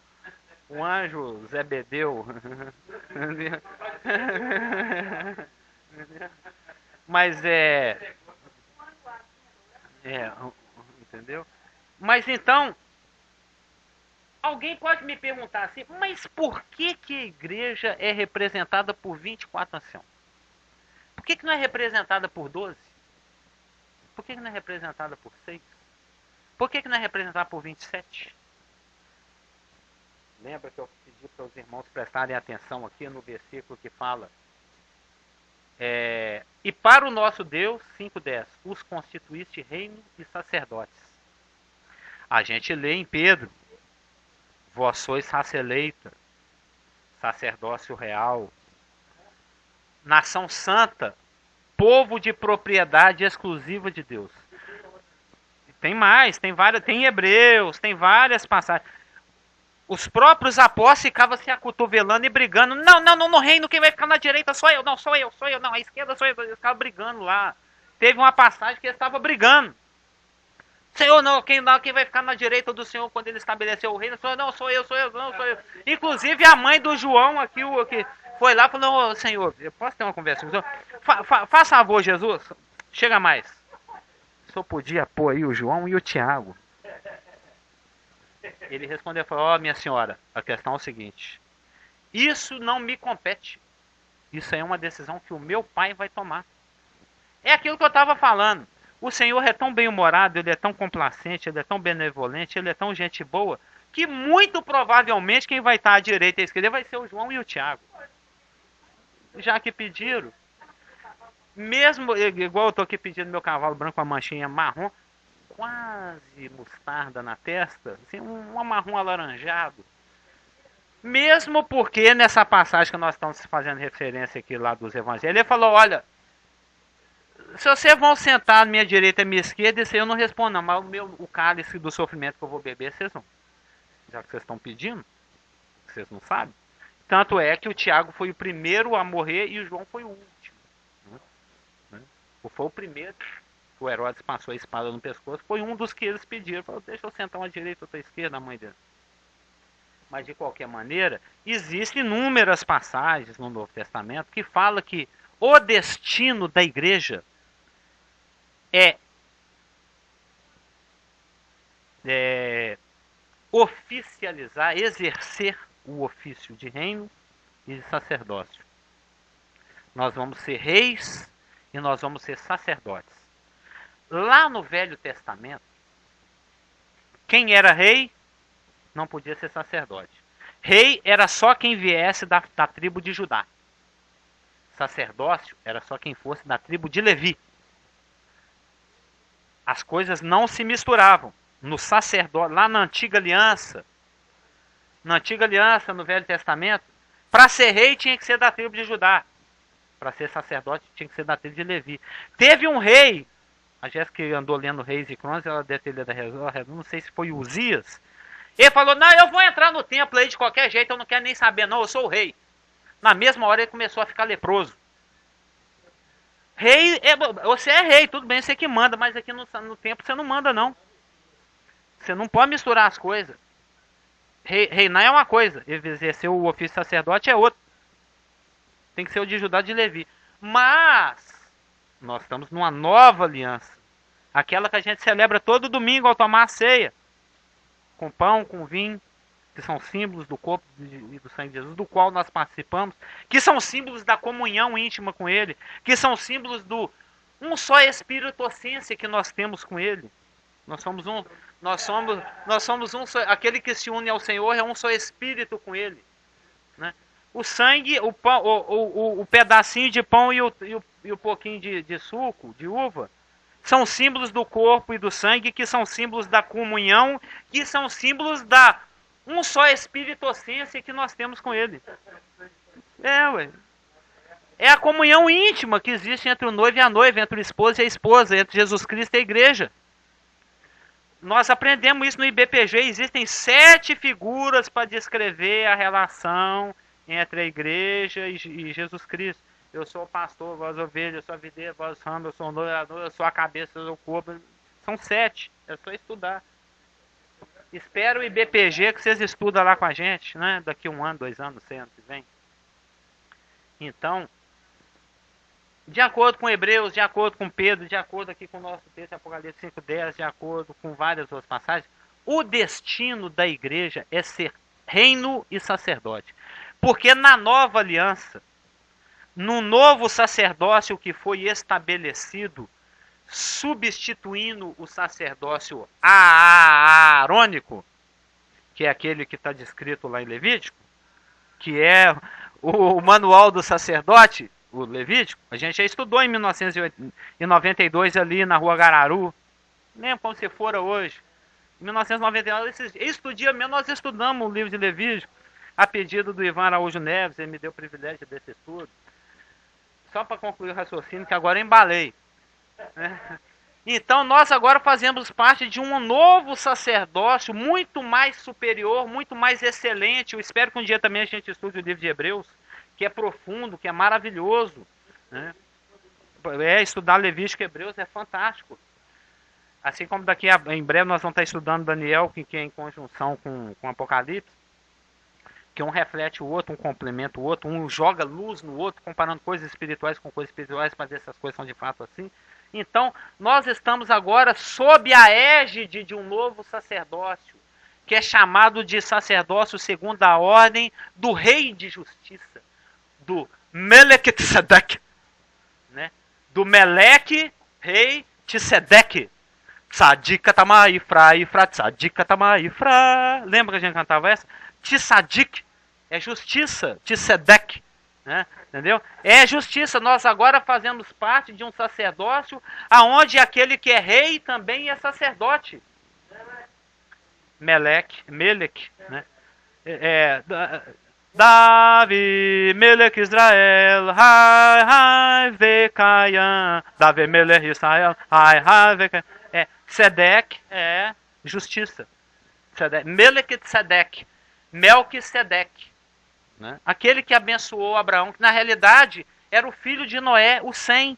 Um anjo Zebedeu. Mas entendeu? Mas então, alguém pode me perguntar assim, mas por que a igreja é representada por 24 anciãos? Por que não é representada por 12? Por que não é representada por 6? Por que não é representada por 27? Lembra que eu pedi para os irmãos prestarem atenção aqui no versículo que fala: e para o nosso Deus, 5:10, os constituíste reino e sacerdotes. A gente lê em Pedro: vós sois raça eleita, sacerdócio real, nação santa, povo de propriedade exclusiva de Deus. Tem mais, tem Hebreus, tem várias passagens. Os próprios apóstolos ficavam se acotovelando e brigando. Não, no reino quem vai ficar na direita sou eu. Não, sou eu. Não, a esquerda sou eu. Eles ficavam brigando lá. Teve uma passagem que eles estavam brigando. Senhor, quem vai ficar na direita do Senhor quando ele estabeleceu o reino? Senhor, não, sou eu. Inclusive a mãe do João aqui, que foi lá e falou: Senhor, eu posso ter uma conversa com o Senhor? Faça favor, Jesus. Chega mais. O Senhor podia pôr aí o João e o Tiago. Ele respondeu e falou: minha senhora, a questão é o seguinte: isso não me compete. Isso é uma decisão que o meu pai vai tomar. É aquilo que eu estava falando. O Senhor é tão bem-humorado, ele é tão complacente, ele é tão benevolente, ele é tão gente boa, que muito provavelmente quem vai estar à direita e à esquerda vai ser o João e o Tiago. Já que pediram, mesmo igual eu estou aqui pedindo meu cavalo branco com a manchinha marrom, quase mostarda na testa, assim, um marrom alaranjado. Mesmo porque nessa passagem que nós estamos fazendo referência aqui lá dos evangelhos, ele falou: olha, se vocês vão sentar à minha direita e à minha esquerda, isso aí eu não respondo não, mas o cálice do sofrimento que eu vou beber, vocês vão. Já que vocês estão pedindo, vocês não sabem. Tanto é que o Tiago foi o primeiro a morrer e o João foi o último. Foi o primeiro. O Herodes passou a espada no pescoço, foi um dos que eles pediram. Falou: deixa eu sentar uma direita, outra esquerda, a mãe dele. Mas de qualquer maneira, existem inúmeras passagens no Novo Testamento que falam que o destino da igreja é oficializar, exercer o ofício de reino e de sacerdócio. Nós vamos ser reis e nós vamos ser sacerdotes. Lá no Velho Testamento, quem era rei não podia ser sacerdote. Rei era só quem viesse da tribo de Judá. Sacerdócio era só quem fosse da tribo de Levi. As coisas não se misturavam. No sacerdócio, lá na Antiga Aliança, no Velho Testamento, para ser rei tinha que ser da tribo de Judá. Para ser sacerdote tinha que ser da tribo de Levi. Teve um rei, a Jéssica que andou lendo Reis e Crônicas, ela deve ter lido a Reis, não sei se foi Uzias. Ele falou: não, eu vou entrar no templo aí de qualquer jeito, eu não quero nem saber não, eu sou o rei. Na mesma hora ele começou a ficar leproso. Rei, você é rei, tudo bem, você que manda, mas aqui no templo você não manda, não. Você não pode misturar as coisas. Reinar é uma coisa, exercer o ofício sacerdote é outra. Tem que ser o de Judá de Levi. Mas nós estamos numa nova aliança. Aquela que a gente celebra todo domingo ao tomar a ceia. Com pão, com vinho, que são símbolos do corpo e do sangue de Jesus, do qual nós participamos, que são símbolos da comunhão íntima com Ele, que são símbolos do um só espírito-essência que nós temos com Ele. Nós somos um só, aquele que se une ao Senhor é um só espírito com Ele. Né? O sangue, o pão, o pedacinho de pão e o pouquinho de suco, de uva, são símbolos do corpo e do sangue, que são símbolos da comunhão, que são símbolos da um só espírito-essência que nós temos com Ele. É a comunhão íntima que existe entre o noivo e a noiva, entre o esposo e a esposa, entre Jesus Cristo e a igreja. Nós aprendemos isso no IBPG, existem 7 figuras para descrever a relação entre a igreja e Jesus Cristo. Eu sou o pastor, vós ovelha, eu sou a videira, vós ramo, eu sou o noivo, eu sou a cabeça, eu sou o corpo. São 7, é só estudar. Espero o IBPG que vocês estudam lá com a gente, né? Daqui 1 ano, 2 anos, 100 anos que vem. Então, de acordo com Hebreus, de acordo com Pedro, de acordo aqui com o nosso texto Apocalipse 5:10, de acordo com várias outras passagens, o destino da igreja é ser reino e sacerdote. Porque na nova aliança, no novo sacerdócio que foi estabelecido, substituindo o sacerdócio aarônico, que é aquele que está descrito lá em Levítico, que é o manual do sacerdote, o Levítico, a gente já estudou em 1992 ali na Rua Gararu, lembra como se fora hoje. Em 1999, este dia mesmo nós estudamos o livro de Levítico, a pedido do Ivan Araújo Neves, ele me deu o privilégio desse estudo. Só para concluir o raciocínio, que agora eu embalei. Então nós agora fazemos parte de um novo sacerdócio muito mais superior, muito mais excelente. Eu espero que um dia também a gente estude o livro de Hebreus, que é profundo, que é maravilhoso. Né? Estudar Levítico e Hebreus é fantástico. Assim como em breve nós vamos estar estudando Daniel, que é em conjunção com Apocalipse, que um reflete o outro, um complementa o outro, um joga luz no outro, comparando coisas espirituais com coisas espirituais, para ver se essas coisas são de fato assim. Então, nós estamos agora sob a égide de um novo sacerdócio, que é chamado de sacerdócio segundo a ordem do Rei de Justiça, do Melquisedeque, né? Do Meleque, Rei Tsedek. Tzadika Tamaifra, Ifra, Tzadika Tamaifra. Lembra que a gente cantava essa? Tsadik é justiça, Tsedek, né? Entendeu? É justiça. Nós agora fazemos parte de um sacerdócio aonde aquele que é rei também é sacerdote. Melech, né? Davi, Melech Israel, Hai Vekayan, Davi Melech Israel, Hai Vekayan. Tzedek é justiça. Melquisedeque, Melquisedeque, né? Aquele que abençoou Abraão, que na realidade era o filho de Noé, o Sem.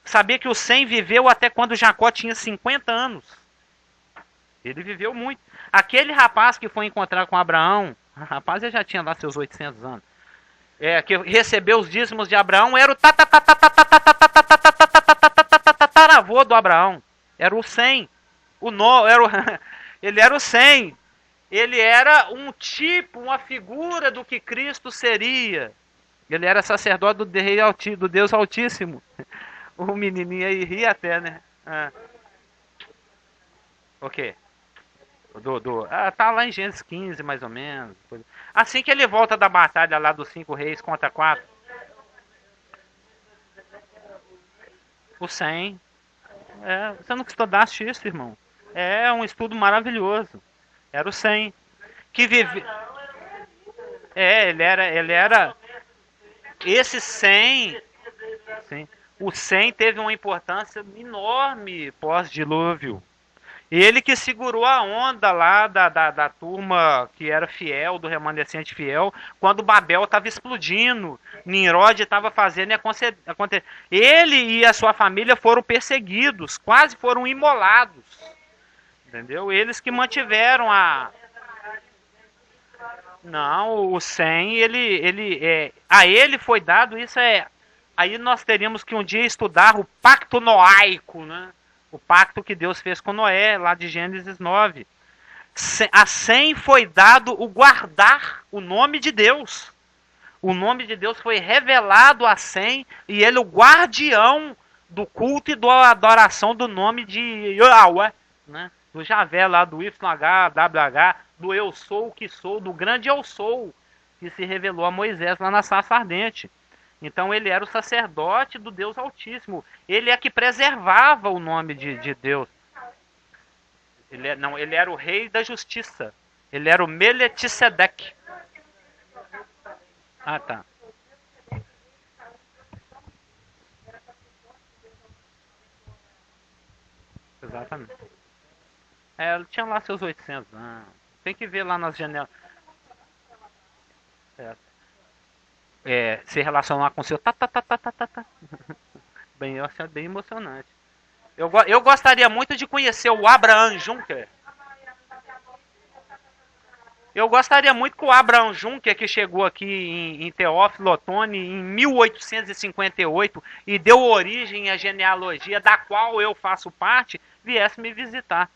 Sabia que o Sem viveu até quando Jacó tinha 50 anos. Ele viveu muito. Aquele rapaz que foi encontrar com Abraão, rapaz, ele já tinha lá seus 800 anos, que recebeu os dízimos de Abraão, era o tataravô do Abraão. Era o Sem. Ele era o Sem. Ele era um tipo, uma figura do que Cristo seria. Ele era sacerdote do Deus Altíssimo. O menininho aí ri até, né? O quê? Tá lá em Gênesis 15, mais ou menos. Assim que ele volta da batalha lá dos 5 reis contra 4. O Sem. Você não estudaste isso, irmão? É um estudo maravilhoso. Era o Sem. Que vive. Ele era. Esse Sem. Sim. O Sem teve uma importância enorme pós-dilúvio. Ele que segurou a onda lá da turma que era fiel, do remanescente fiel, quando Babel estava explodindo, Nimrod estava fazendo e acontecer. Ele e a sua família foram perseguidos, quase foram imolados. Entendeu? Eles que mantiveram a... Não, o Sem, a ele foi dado, isso é... Aí nós teríamos que um dia estudar o pacto noaico, né? O pacto que Deus fez com Noé, lá de Gênesis 9. A Sem foi dado o guardar o nome de Deus. O nome de Deus foi revelado a Sem, e ele é o guardião do culto e da adoração do nome de Yahweh, né? Do Javé lá, do YHWH, do eu sou o que sou, do grande eu sou, que se revelou a Moisés lá na sarça ardente. Então ele era o sacerdote do Deus Altíssimo. Ele é que preservava o nome de Deus. Ele era o rei da justiça. Ele era o Meletisedec. Ah, tá. Exatamente. Ele tinha lá seus 800 anos. Tem que ver lá nas janelas. Se relacionar com o seu bem, eu achei bem emocionante. Eu gostaria muito de conhecer o Abraham Juncker. Eu gostaria muito que o Abraham Juncker, que chegou aqui em Teófilo Otoni em 1858 e deu origem à genealogia da qual eu faço parte, viesse me visitar.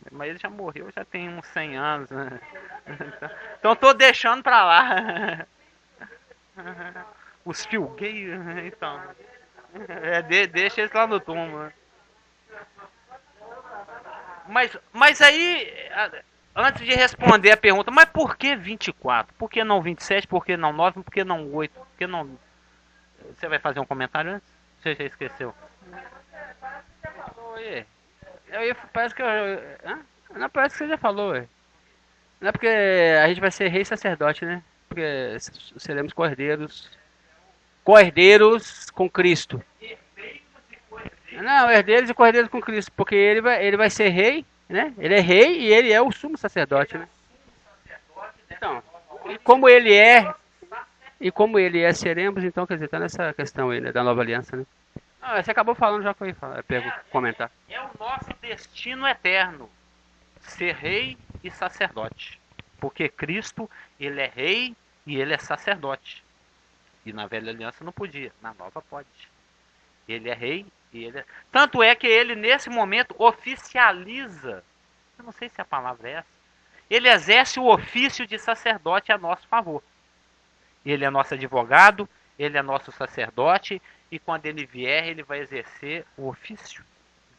Mas ele já morreu, já tem uns 100 anos. Né? Então estou deixando para lá. Os fio gay, então. Deixa eles lá no túmulo. Mas aí, antes de responder a pergunta, mas por que 24? Por que não 27? Por que não 9? Por que não 8? Por que não... Você vai fazer um comentário antes? Você já esqueceu? Parece que não, parece que você já falou. Não é porque a gente vai ser rei e sacerdote, né? Porque seremos cordeiros com Cristo. Não, herdeiros e cordeiros com Cristo, porque ele vai ser rei, né? Ele é rei e ele é o sumo sacerdote, né? Então, e como ele é, seremos, então, quer dizer, tá nessa questão aí, né, da nova aliança, né? Você acabou falando, já foi comentar. É o nosso destino eterno, ser rei e sacerdote. Porque Cristo, ele é rei e ele é sacerdote. E na velha aliança não podia, na nova pode. Ele é rei e ele é... Tanto é que ele, nesse momento, oficializa, eu não sei se a palavra é essa, ele exerce o ofício de sacerdote a nosso favor. Ele é nosso advogado, ele é nosso sacerdote, e quando ele vier, ele vai exercer o ofício.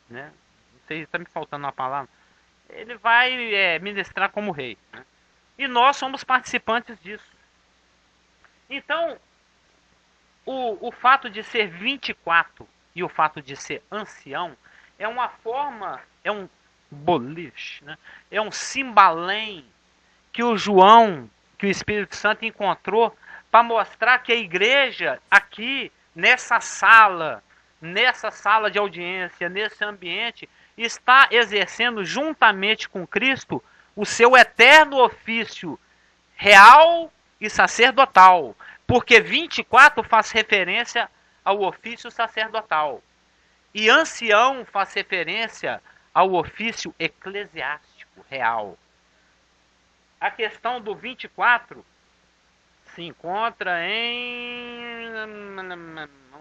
Né? Não sei se está me faltando uma palavra. Ele vai ministrar como rei. Né? E nós somos participantes disso. Então, o fato de ser 24 e o fato de ser ancião é uma forma, é um boliche, né? É um cimbalém que o João, que o Espírito Santo encontrou para mostrar que a igreja aqui, nessa sala de audiência, nesse ambiente, está exercendo juntamente com Cristo o seu eterno ofício real e sacerdotal. Porque 24 faz referência ao ofício sacerdotal. E ancião faz referência ao ofício eclesiástico real. A questão do 24 se encontra em...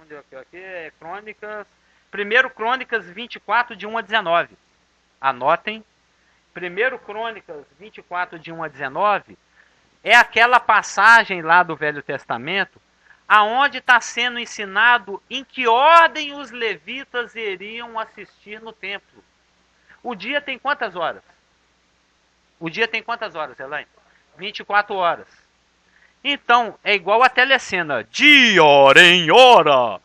Onde é Crônicas... 1 Crônicas 24, de 1 a 19. Anotem. 1 Crônicas 24, de 1 a 19... é aquela passagem lá do Velho Testamento, aonde está sendo ensinado em que ordem os levitas iriam assistir no templo. O dia tem quantas horas? O dia tem quantas horas, Elaine? 24 horas. Então, é igual a telecena. De hora em hora.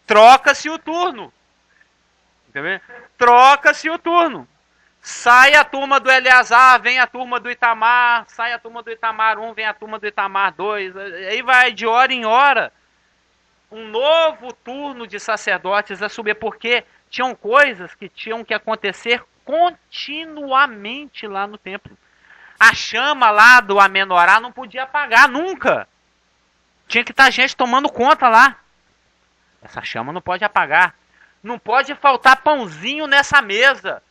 Troca-se o turno. Entendeu? Troca-se o turno. Sai a turma do Eleazar, vem a turma do Itamar, sai a turma do Itamar 1, vem a turma do Itamar 2, aí vai de hora em hora um novo turno de sacerdotes a subir, porque Tinham coisas que tinham que acontecer continuamente lá no templo. A chama lá do Amenorá não podia apagar nunca. Tinha que estar gente tomando conta lá. Essa chama não pode apagar. Não pode faltar pãozinho nessa mesa.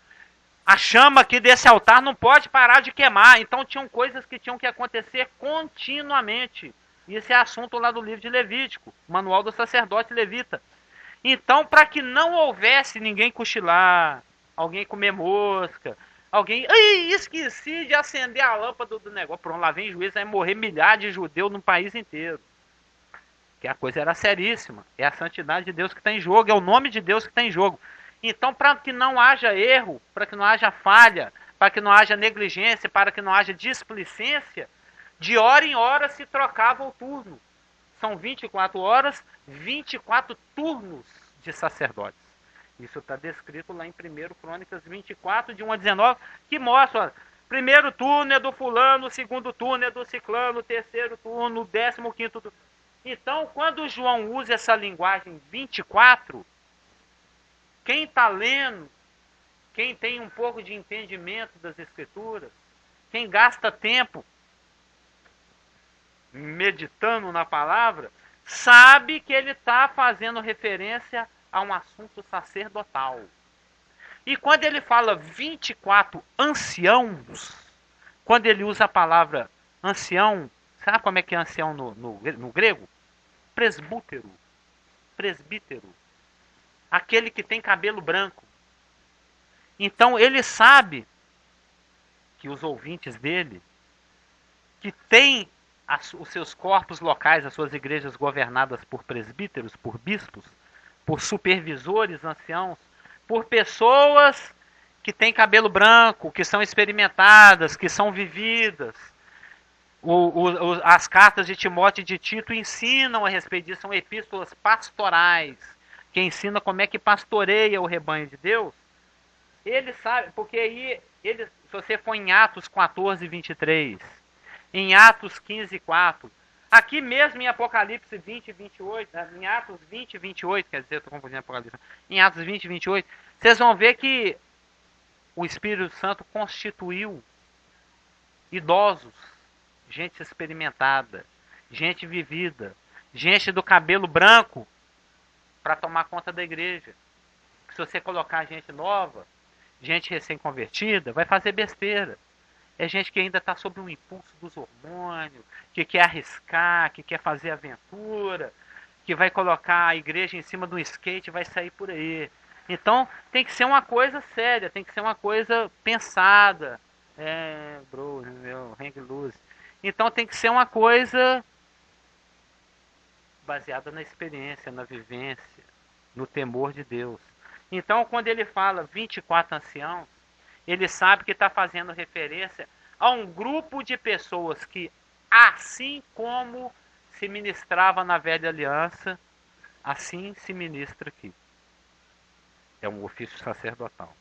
A chama aqui desse altar não pode parar de queimar. Então tinham coisas que tinham que acontecer continuamente. Isso é assunto lá do livro de Levítico, Manual do Sacerdote Levita. Então, para que não houvesse ninguém cochilar, alguém comer mosca, alguém... Ai, esqueci de acender a lâmpada do negócio. Pronto, lá vem juiz, vai morrer milhares de judeus no país inteiro. Que a coisa era seríssima. É a santidade de Deus que está em jogo, é o nome de Deus que está em jogo. Então, para que não haja erro, para que não haja falha, para que não haja negligência, para que não haja displicência, de hora em hora se trocava o turno. São 24 horas, 24 turnos de sacerdotes. Isso está descrito lá em 1 Crônicas 24, de 1 a 19, que mostra, ó, primeiro turno é do fulano, segundo turno é do ciclano, terceiro turno, 15º turno. Então, quando João usa essa linguagem 24, quem está lendo, quem tem um pouco de entendimento das Escrituras, quem gasta tempo meditando na palavra, sabe que ele está fazendo referência a um assunto sacerdotal. E quando ele fala 24 anciãos, quando ele usa a palavra ancião, sabe como é que é ancião no grego? Presbútero. Presbítero. Aquele que tem cabelo branco. Então ele sabe que os ouvintes dele, que tem os seus corpos locais, as suas igrejas governadas por presbíteros, por bispos, por supervisores anciãos, por pessoas que têm cabelo branco, que são experimentadas, que são vividas. As cartas de Timóteo e de Tito ensinam a respeito disso, são epístolas pastorais, que ensina como é que pastoreia o rebanho de Deus. Ele sabe, porque aí, se você for em Atos 14, 23, em Atos 15, 4, aqui mesmo em Apocalipse 20, 28, em Atos 20, 28, quer dizer, eu estou confundindo Apocalipse, em Atos 20, 28, vocês vão ver que o Espírito Santo constituiu idosos, gente experimentada, gente vivida, gente do cabelo branco, para tomar conta da igreja. Se você colocar gente nova, gente recém-convertida, vai fazer besteira. É gente que ainda está sob um impulso dos hormônios, que quer arriscar, que quer fazer aventura, que vai colocar a igreja em cima de um skate e vai sair por aí. Então, tem que ser uma coisa séria, tem que ser uma coisa pensada. Hang loose. Então, tem que ser uma coisa baseada na experiência, na vivência, no temor de Deus. Então, quando ele fala 24 anciãos, ele sabe que está fazendo referência a um grupo de pessoas que, assim como se ministrava na velha aliança, assim se ministra aqui. É um ofício sacerdotal.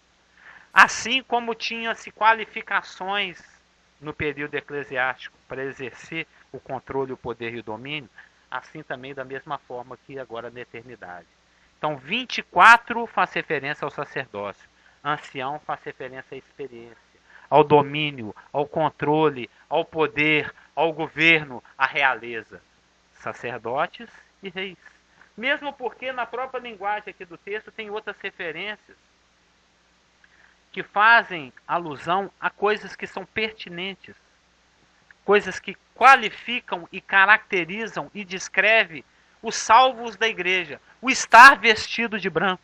Assim como tinha-se qualificações no período eclesiástico para exercer o controle, o poder e o domínio, assim também da mesma forma que agora na eternidade. Então 24 faz referência ao sacerdócio, ancião faz referência à experiência, ao domínio, ao controle, ao poder, ao governo, à realeza. Sacerdotes e reis. Mesmo porque na própria linguagem aqui do texto tem outras referências que fazem alusão a coisas que são pertinentes, coisas que qualificam e caracterizam e descrevem os salvos da igreja, o estar vestido de branco.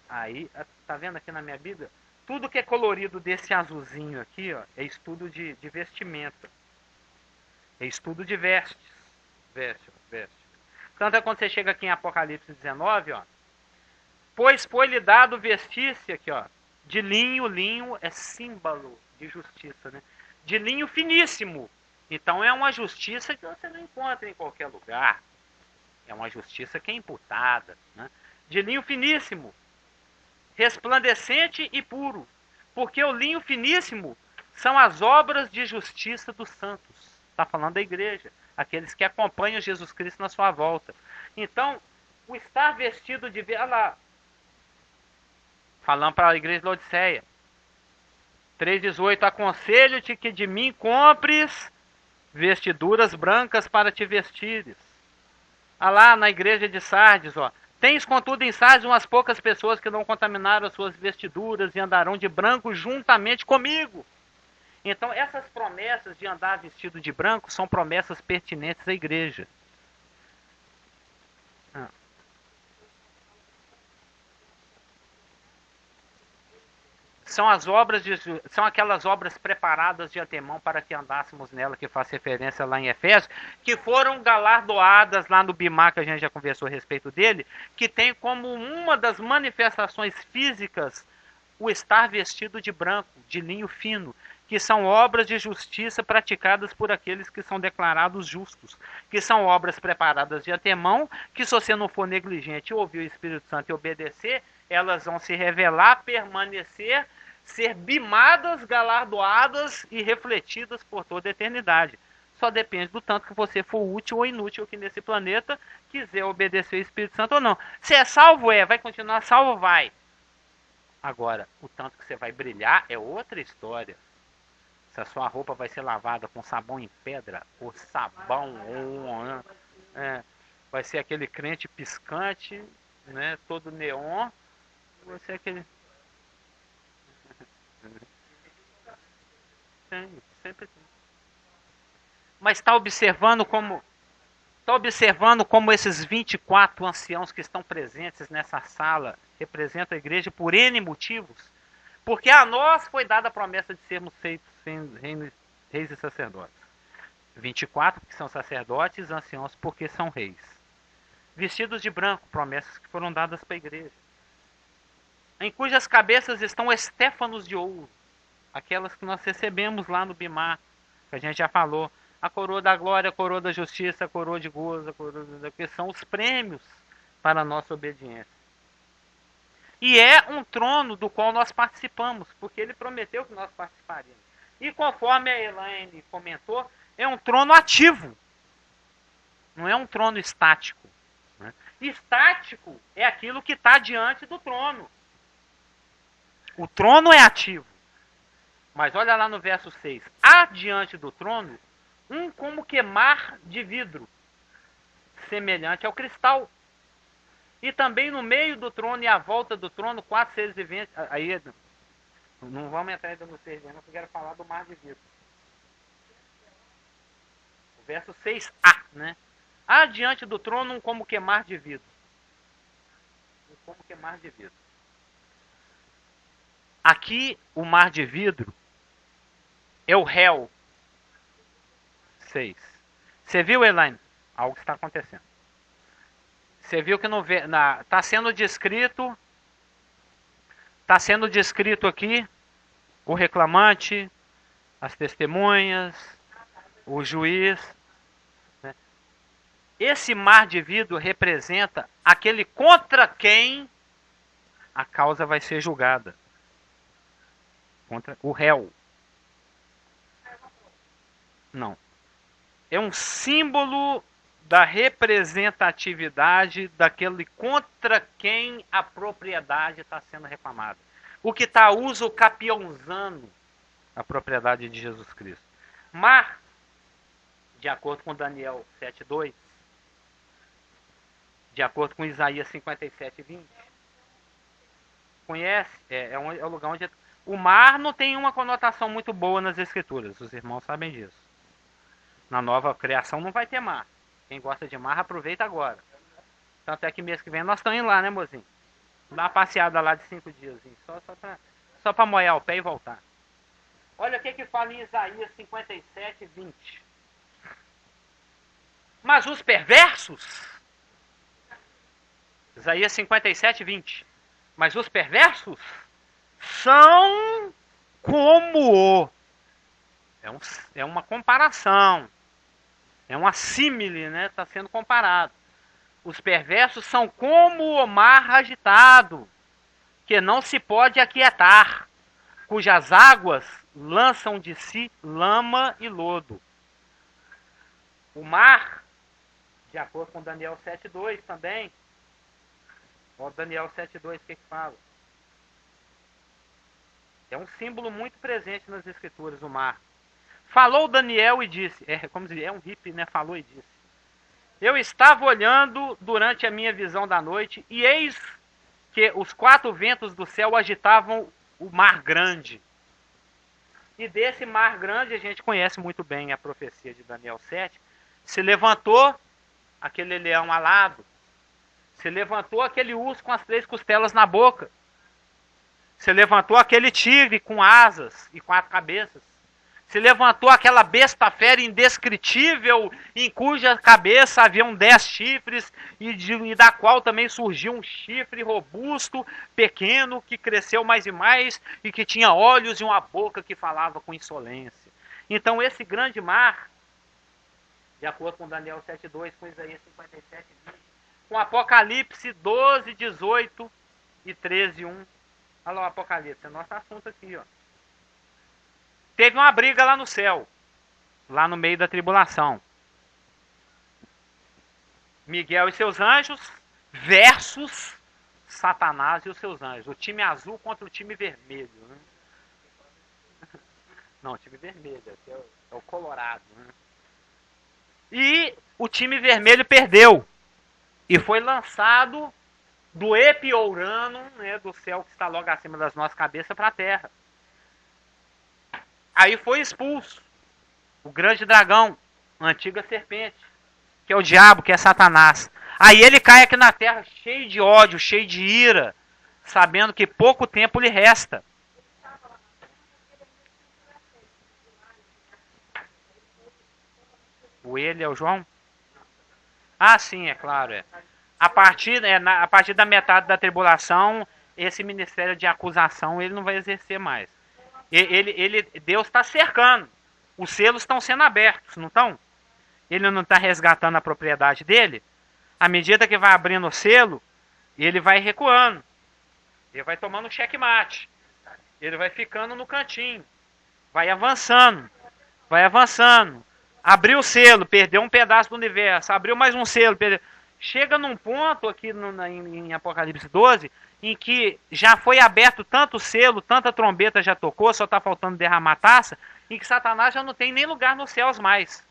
Aí, tá vendo aqui na minha Bíblia? Tudo que é colorido desse azulzinho aqui, ó, é estudo de vestimenta. É estudo de vestes. Veste. Tanto é quando você chega aqui em Apocalipse 19, ó. Pois foi-lhe dado vestir-se aqui, ó, de linho. Linho é símbolo de justiça, né? De linho finíssimo. Então é uma justiça que você não encontra em qualquer lugar. É uma justiça que é imputada, né? De linho finíssimo, resplandecente e puro. Porque o linho finíssimo são as obras de justiça dos santos. Está falando da igreja. Aqueles que acompanham Jesus Cristo na sua volta. Então, O estar vestido de... Olha lá. Falando para a igreja de Laodiceia. 3,18. Aconselho-te que de mim compres vestiduras brancas para te vestires. Olha lá na igreja de Sardes, ó. Tens, contudo, em Sardes umas poucas pessoas que não contaminaram as suas vestiduras e andarão de branco juntamente comigo. Então, essas promessas de andar vestido de branco são promessas pertinentes à igreja. São aquelas obras preparadas de antemão para que andássemos nela, que faz referência lá em Efésios, que foram galardoadas lá no Bimar, que a gente já conversou a respeito dele, que tem como uma das manifestações físicas o estar vestido de branco, de linho fino, que são obras de justiça praticadas por aqueles que são declarados justos, que são obras preparadas de antemão, que se você não for negligente, ouvir o Espírito Santo e obedecer, elas vão se revelar, permanecer, ser bimadas, galardoadas e refletidas por toda a eternidade. Só depende do tanto que você for útil ou inútil aqui nesse planeta, quiser obedecer o Espírito Santo ou não. Se é salvo, vai continuar salvo, vai. Agora, o tanto que você vai brilhar é outra história. Se a sua roupa vai ser lavada com sabão em pedra, ou sabão, vai ser aquele crente piscante, né, todo neon, vai ser aquele... Sempre tem. Mas está observando como esses 24 anciãos que estão presentes nessa sala representam a igreja por N motivos? Porque a nós foi dada a promessa de sermos feitos reis e sacerdotes. 24 porque são sacerdotes, anciãos porque são reis. Vestidos de branco, promessas que foram dadas para a igreja. Em cujas cabeças estão estéfanos de ouro, aquelas que nós recebemos lá no Bimar, que a gente já falou. A coroa da glória, a coroa da justiça, a coroa de gozo, a coroa que são os prêmios para a nossa obediência. E é um trono do qual nós participamos, porque ele prometeu que nós participaríamos. E conforme a Elaine comentou, é um trono ativo. Não é um trono estático. Né? Estático é aquilo que está diante do trono. O trono é ativo. Mas olha lá no verso 6. Há diante do trono um como que mar de vidro, semelhante ao cristal. E também no meio do trono e à volta do trono, 4 seres viventes. Aí, não vamos entrar ainda no ser vivente, eu quero falar do mar de vidro. O verso 6a, né? Há diante do trono um como que mar de vidro. Um como que mar de vidro. Aqui, o mar de vidro é o réu. 6. Você viu, Elaine? Algo está acontecendo. Você viu que está sendo descrito aqui o reclamante, as testemunhas, o juiz. Né? Esse mar de vidro representa aquele contra quem a causa vai ser julgada. Contra o réu. Não. É um símbolo da representatividade daquele contra quem a propriedade está sendo reclamada. O que está uso capiãozando a propriedade de Jesus Cristo. Mar, de acordo com Daniel 7,2, de acordo com Isaías 57,20, conhece? É o lugar onde... O mar não tem uma conotação muito boa nas escrituras, os irmãos sabem disso. Na nova criação não vai ter mar. Quem gosta de mar, aproveita agora. Tanto é que mês que vem nós estamos indo lá, né, mozinho? Dá uma passeada lá de 5 dias. Só para molhar o pé e voltar. Olha o que fala em Isaías 57:20. Mas os perversos... Isaías 57:20. Mas os perversos são como... É uma comparação. É uma símile, né? Está sendo comparado. Os perversos são como o mar agitado, que não se pode aquietar, cujas águas lançam de si lama e lodo. O mar, de acordo com Daniel 7,2 também, Ó, Daniel 7,2, o que fala? É um símbolo muito presente nas escrituras, o mar. Falou Daniel e disse, como dizer, é um hippie, né? Falou e disse. Eu estava olhando durante a minha visão da noite, e eis que os 4 ventos do céu agitavam o mar grande. E desse mar grande, a gente conhece muito bem a profecia de Daniel 7, se levantou aquele leão alado, se levantou aquele urso com as 3 costelas na boca, se levantou aquele tigre com asas e 4 cabeças, se levantou aquela besta fera indescritível, em cuja cabeça haviam 10 chifres, e da qual também surgiu um chifre robusto, pequeno, que cresceu mais e mais, e que tinha olhos e uma boca que falava com insolência. Então esse grande mar, de acordo com Daniel 7,2, com Isaías 57, 20, com Apocalipse 12, 18 e 13, 1. Olha lá o Apocalipse, é nosso assunto aqui, ó. Teve uma briga lá no céu, lá no meio da tribulação. Miguel e seus anjos versus Satanás e os seus anjos. O time azul contra o time vermelho. Né? Não, o time vermelho, é o Colorado. Né? E o time vermelho perdeu. E foi lançado do Epiurano, né, do céu que está logo acima das nossas cabeças, para a terra. Aí foi expulso o grande dragão, a antiga serpente, que é o diabo, que é Satanás. Aí ele cai aqui na terra cheio de ódio, cheio de ira, sabendo que pouco tempo lhe resta. O ele é o João? Ah, sim, é claro. A partir da metade da tribulação, esse ministério de acusação ele não vai exercer mais. Deus está cercando. Os selos estão sendo abertos, não estão? Ele não está resgatando a propriedade dele. À medida que vai abrindo o selo, ele vai recuando. Ele vai tomando checkmate. Ele vai ficando no cantinho. Vai avançando. Vai avançando. Abriu o selo, perdeu um pedaço do universo. Abriu mais um selo, perdeu. Chega num ponto aqui em Apocalipse 12, em que já foi aberto tanto selo, tanta trombeta já tocou, só está faltando derramar taça, em que Satanás já não tem nem lugar nos céus mais.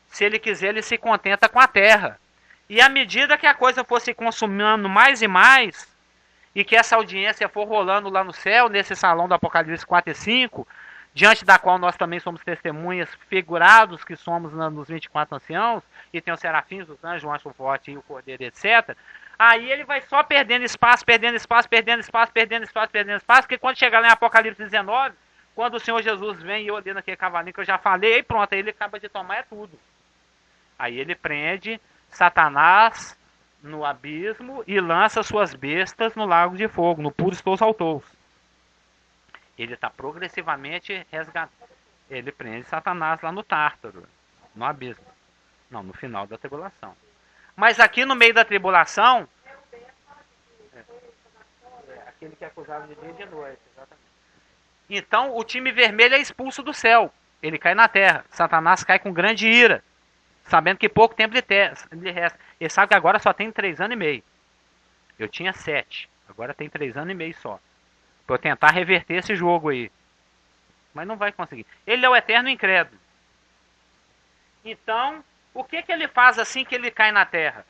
Se ele quiser, ele se contenta com a terra. E à medida que a coisa for se consumindo mais e mais, e que essa audiência for rolando lá no céu, nesse salão do Apocalipse 4 e 5, diante da qual nós também somos testemunhas figurados que somos nos 24 anciãos, e tem os serafins, os anjos, o anjo forte e o cordeiro, etc. Aí ele vai só perdendo espaço, perdendo espaço, perdendo espaço, perdendo espaço, perdendo espaço, porque quando chegar lá em Apocalipse 19, quando o Senhor Jesus vem e eu ali naquele cavalinho que eu já falei, aí pronto, aí ele acaba de tomar tudo. Aí ele prende Satanás no abismo e lança suas bestas no lago de fogo, no puros tos autous. Ele está progressivamente resgatando. Ele prende Satanás lá no Tártaro, no abismo. Não, no final da tribulação. Mas aqui no meio da tribulação, aquele que é acusado de dia e de noite, exatamente. Então o time vermelho é expulso do céu. Ele cai na terra. Satanás cai com grande ira, sabendo que pouco tempo lhe resta. Ele sabe que agora só tem 3 anos e meio. Eu tinha 7. Agora tem 3 anos e meio só. Para eu tentar reverter esse jogo aí. Mas não vai conseguir. Ele é o eterno incrédulo. Então, o que ele faz assim que ele cai na terra?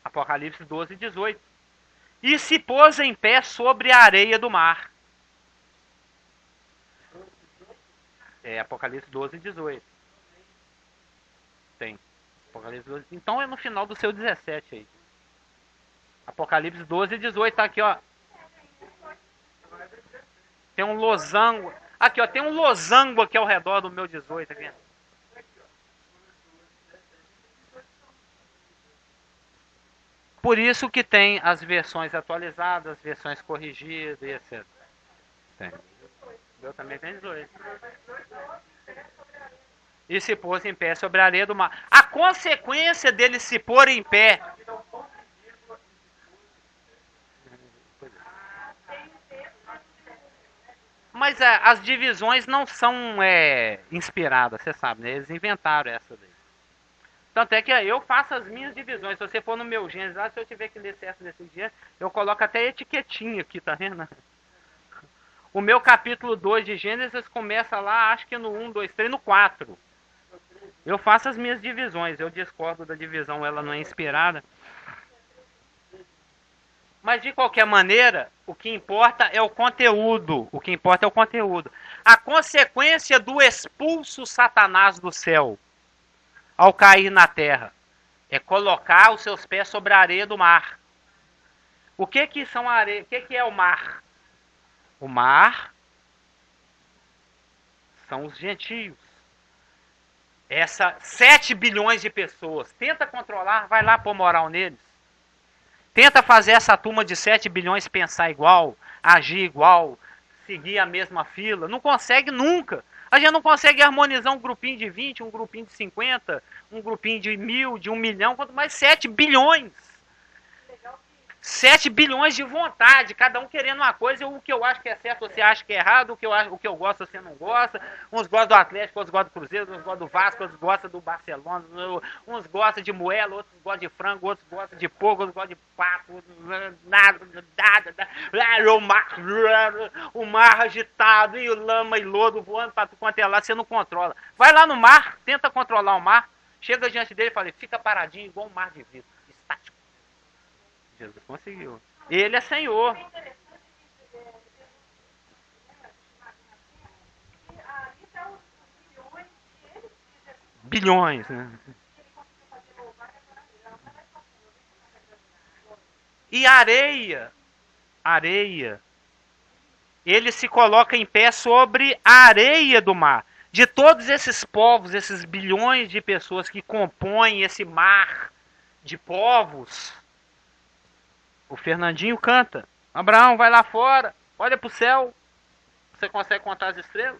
Apocalipse 12, 18. E se pôs em pé sobre a areia do mar. Apocalipse 12, 18. Tem. Apocalipse 12. Então é no final do seu 17 aí. Apocalipse 12, 18. Tá aqui, ó. Tem um losango. Aqui, ó. Tem um losango aqui ao redor do meu 18. Aqui. Por isso que tem as versões atualizadas, as versões corrigidas e etc. Tem. Eu também tenho 18. E se pôs em pé sobre a areia do mar. A consequência dele se pôr em pé. Mas as divisões não são inspiradas, você sabe, né? Eles inventaram essa daí. Tanto é que eu faço as minhas divisões. Se você for no meu Gênesis, lá, se eu tiver que ler certo desse dia, eu coloco até etiquetinha aqui, tá vendo? O meu capítulo 2 de Gênesis começa lá, acho que no 1, 2, 3, no 4. Eu faço as minhas divisões. Eu discordo da divisão, ela não é inspirada. Mas de qualquer maneira, o que importa é o conteúdo. O que importa é o conteúdo. A consequência do expulso Satanás do céu ao cair na terra é colocar os seus pés sobre a areia do mar. O que são areia? O que é o mar? O mar são os gentios. 7 bilhões de pessoas. Tenta controlar, vai lá pôr moral neles. Tenta fazer essa turma de 7 bilhões pensar igual, agir igual, seguir a mesma fila. Não consegue nunca. A gente não consegue harmonizar um grupinho de 20, um grupinho de 50, um grupinho de 1.000, de 1 milhão, quanto mais 7 bilhões. 7 bilhões de vontade, cada um querendo uma coisa, o que eu acho que é certo, você acha que é errado, o que eu gosto, você não gosta. Uns gostam do Atlético, outros gostam do Cruzeiro, uns gostam do Vasco, outros gostam do Barcelona, uns gostam de moela, outros gostam de frango, outros gostam de porco, outros gostam de pato, o mar agitado, e o lama e lodo voando para quanto é lá, você não controla. Vai lá no mar, tenta controlar o mar, chega diante dele e fala, fica paradinho igual um mar de vidro, estático. Jesus conseguiu. Ele é Senhor. Bilhões, né? E areia, ele se coloca em pé sobre a areia do mar. De todos esses povos, esses bilhões de pessoas que compõem esse mar de povos, o Fernandinho canta. Abraão, vai lá fora, olha para o céu. Você consegue contar as estrelas?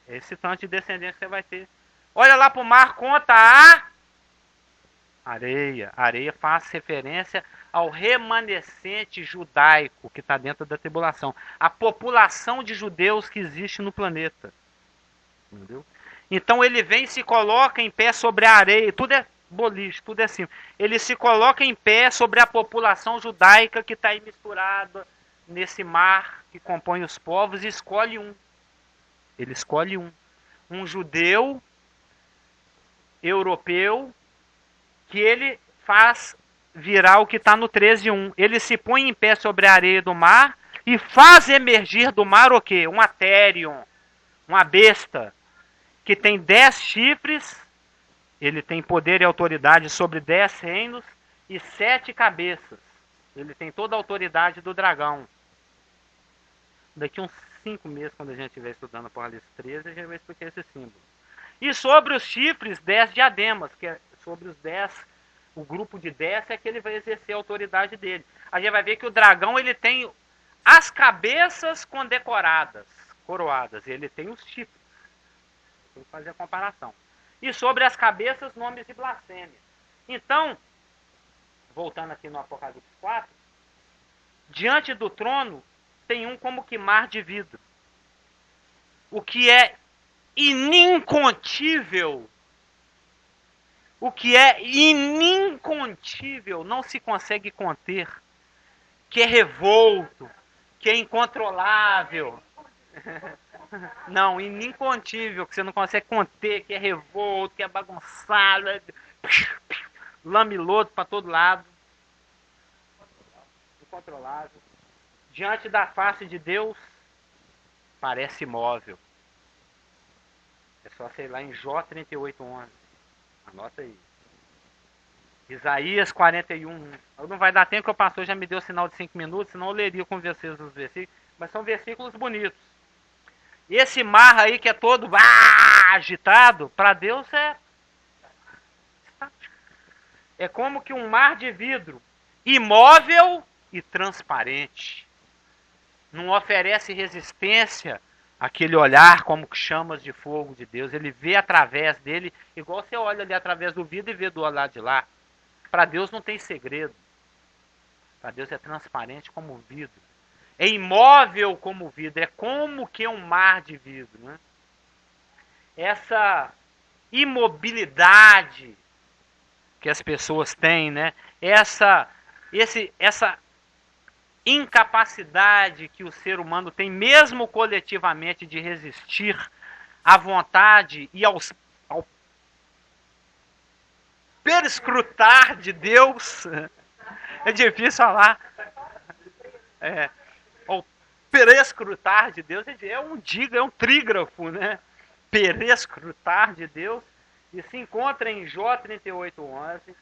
Esse tanto de descendência que você vai ter. Olha lá para o mar, conta a areia. A areia faz referência ao remanescente judaico que está dentro da tribulação. A população de judeus que existe no planeta. Entendeu? Então ele vem e se coloca em pé sobre a areia. Tudo é boliche, tudo é assim. Ele se coloca em pé sobre a população judaica que está aí misturada nesse mar que compõe os povos e escolhe um. Ele escolhe um judeu europeu que ele faz virar o que está no 13:1. Ele se põe em pé sobre a areia do mar e faz emergir do mar o quê? Um Atherion, uma besta que tem 10 chifres. Ele tem poder e autoridade sobre 10 reinos e 7 cabeças. Ele tem toda a autoridade do dragão. Daqui uns 5 meses, quando a gente estiver estudando Apocalipse 13, a gente vai explicar esse símbolo. E sobre os chifres, 10 diademas, que é sobre os 10, o grupo de 10 é que ele vai exercer a autoridade dele. A gente vai ver que o dragão ele tem as cabeças condecoradas, coroadas, e ele tem os chifres. Vou fazer a comparação. E sobre as cabeças, nomes de blasfêmia. Então, voltando aqui no Apocalipse 4, diante do trono tem um como que mar de vidro. O que é inincontível. O que é inincontível, não se consegue conter. Que é revolto, que é incontrolável. Não, inincontível, que você não consegue conter, que é revolto, que é bagunçado, lamiloto para todo lado. Incontrolável. Diante da face de Deus, parece imóvel. É só, sei lá, em Jó 38:11. Anota aí. Isaías 41. Não vai dar tempo que o pastor já me deu sinal de 5 minutos, senão eu leria com vocês os versículos. Mas são versículos bonitos. E esse mar aí que é todo agitado, para Deus é como que um mar de vidro, imóvel e transparente. Não oferece resistência àquele olhar como que chamas de fogo de Deus. Ele vê através dele, igual você olha ali através do vidro e vê do lado de lá. Para Deus não tem segredo. Para Deus é transparente como o vidro. É imóvel como o vidro. É como que um mar de vidro. Né? imobilidade que as pessoas têm, né? Essa incapacidade que o ser humano tem, mesmo coletivamente, de resistir à vontade e ao perscrutar de Deus. É difícil falar. Ao perescrutar de Deus, é um trígrafo, né? Perescrutar de Deus. E se encontra em Jó 38:11.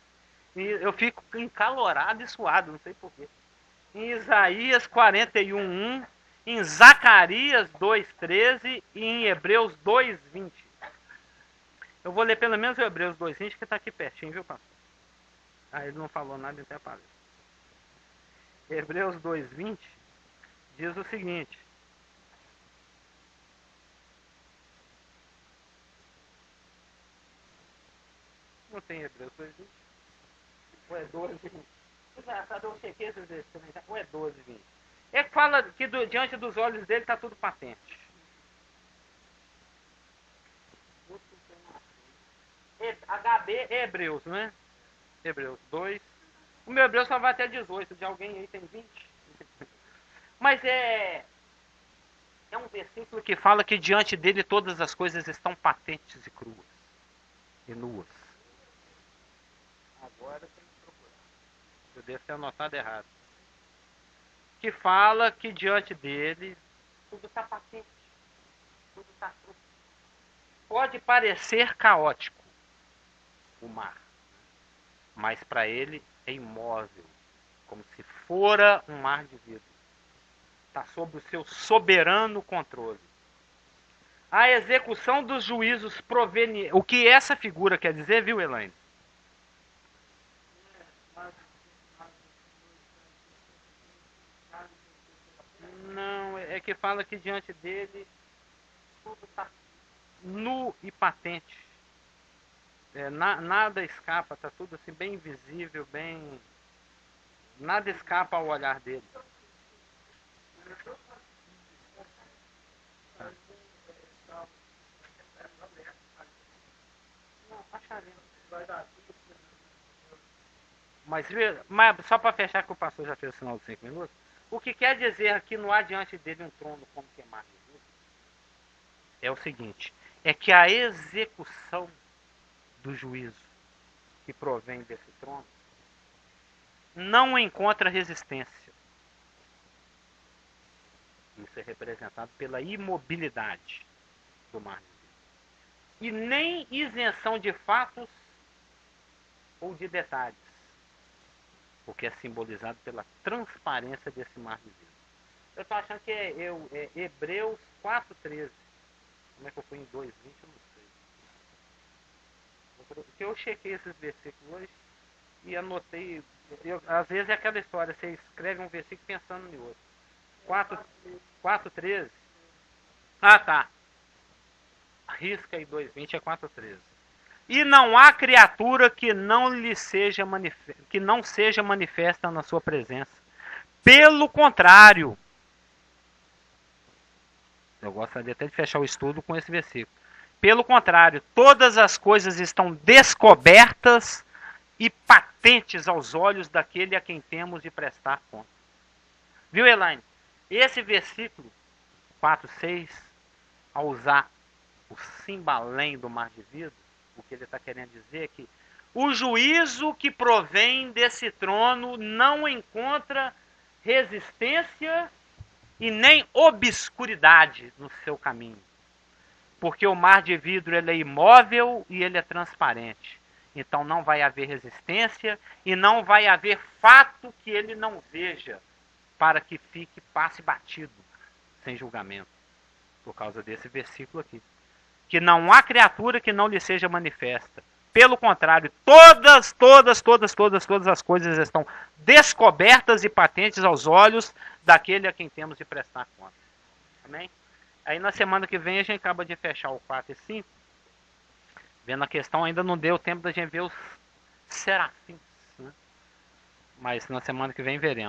E eu fico encalorado e suado, não sei porquê. Em Isaías 41:1, em Zacarias 2:13 e em Hebreus 2:20. Eu vou ler pelo menos o Hebreus 2:20, que está aqui pertinho, viu, pastor? Ele não falou nada, então é para ler. Hebreus 2:20 diz o seguinte: não tem Hebreus 2:20? Ou é 12:20? Engraçado, eu chequei esses também, ou é 12:20? É que fala que diante dos olhos dele está tudo patente. HB é Hebreus, não é? Hebreus 2. O meu Hebreus só vai até 18, de alguém aí tem 20. Mas é um versículo que fala que diante dele todas as coisas estão patentes e cruas e nuas. Agora tem que procurar. Eu devo ter anotado errado. Que fala que diante dele tudo está patente, tudo está cru. Pode parecer caótico o mar, mas para ele é imóvel, como se fora um mar de vidro. Está sob o seu soberano controle. A execução dos juízos provenientes. O que essa figura quer dizer, viu, Elaine? Não, é que fala que diante dele tudo está nu e patente. Nada escapa, está tudo assim bem visível, bem. Nada escapa ao olhar dele. Mas só para fechar, que o pastor já fez o sinal dos 5 minutos, o que quer dizer que não há diante dele um trono como queimar de vidro é o seguinte: é que a execução do juízo que provém desse trono não encontra resistência. Isso é representado pela imobilidade do mar de vidro. E nem isenção de fatos ou de detalhes, porque é simbolizado pela transparência desse mar de vidro. Eu estou achando que é Hebreus 4:13. Como é que eu fui em 2:20? Eu não sei. Porque eu chequei esses versículos hoje e anotei. Às vezes é aquela história, você escreve um versículo pensando em outro. 4:13. Ah, tá. Risca aí 2:20 é 4:13. E não há criatura que não seja manifesta na sua presença. Pelo contrário, eu gostaria até de fechar o estudo com esse versículo. Pelo contrário, todas as coisas estão descobertas e patentes aos olhos daquele a quem temos de prestar conta. Viu, Elaine? Esse versículo 4:6, ao usar o cimbalém do mar de vidro, o que ele está querendo dizer é que o juízo que provém desse trono não encontra resistência e nem obscuridade no seu caminho. Porque o mar de vidro ele é imóvel e ele é transparente. Então não vai haver resistência e não vai haver fato que ele não veja para que passe batido, sem julgamento. Por causa desse versículo aqui. Que não há criatura que não lhe seja manifesta. Pelo contrário, todas as coisas estão descobertas e patentes aos olhos daquele a quem temos de prestar conta. Amém? Aí na semana que vem a gente acaba de fechar o 4 e 5. Vendo a questão, ainda não deu tempo da gente ver os serafins. Né? Mas na semana que vem veremos.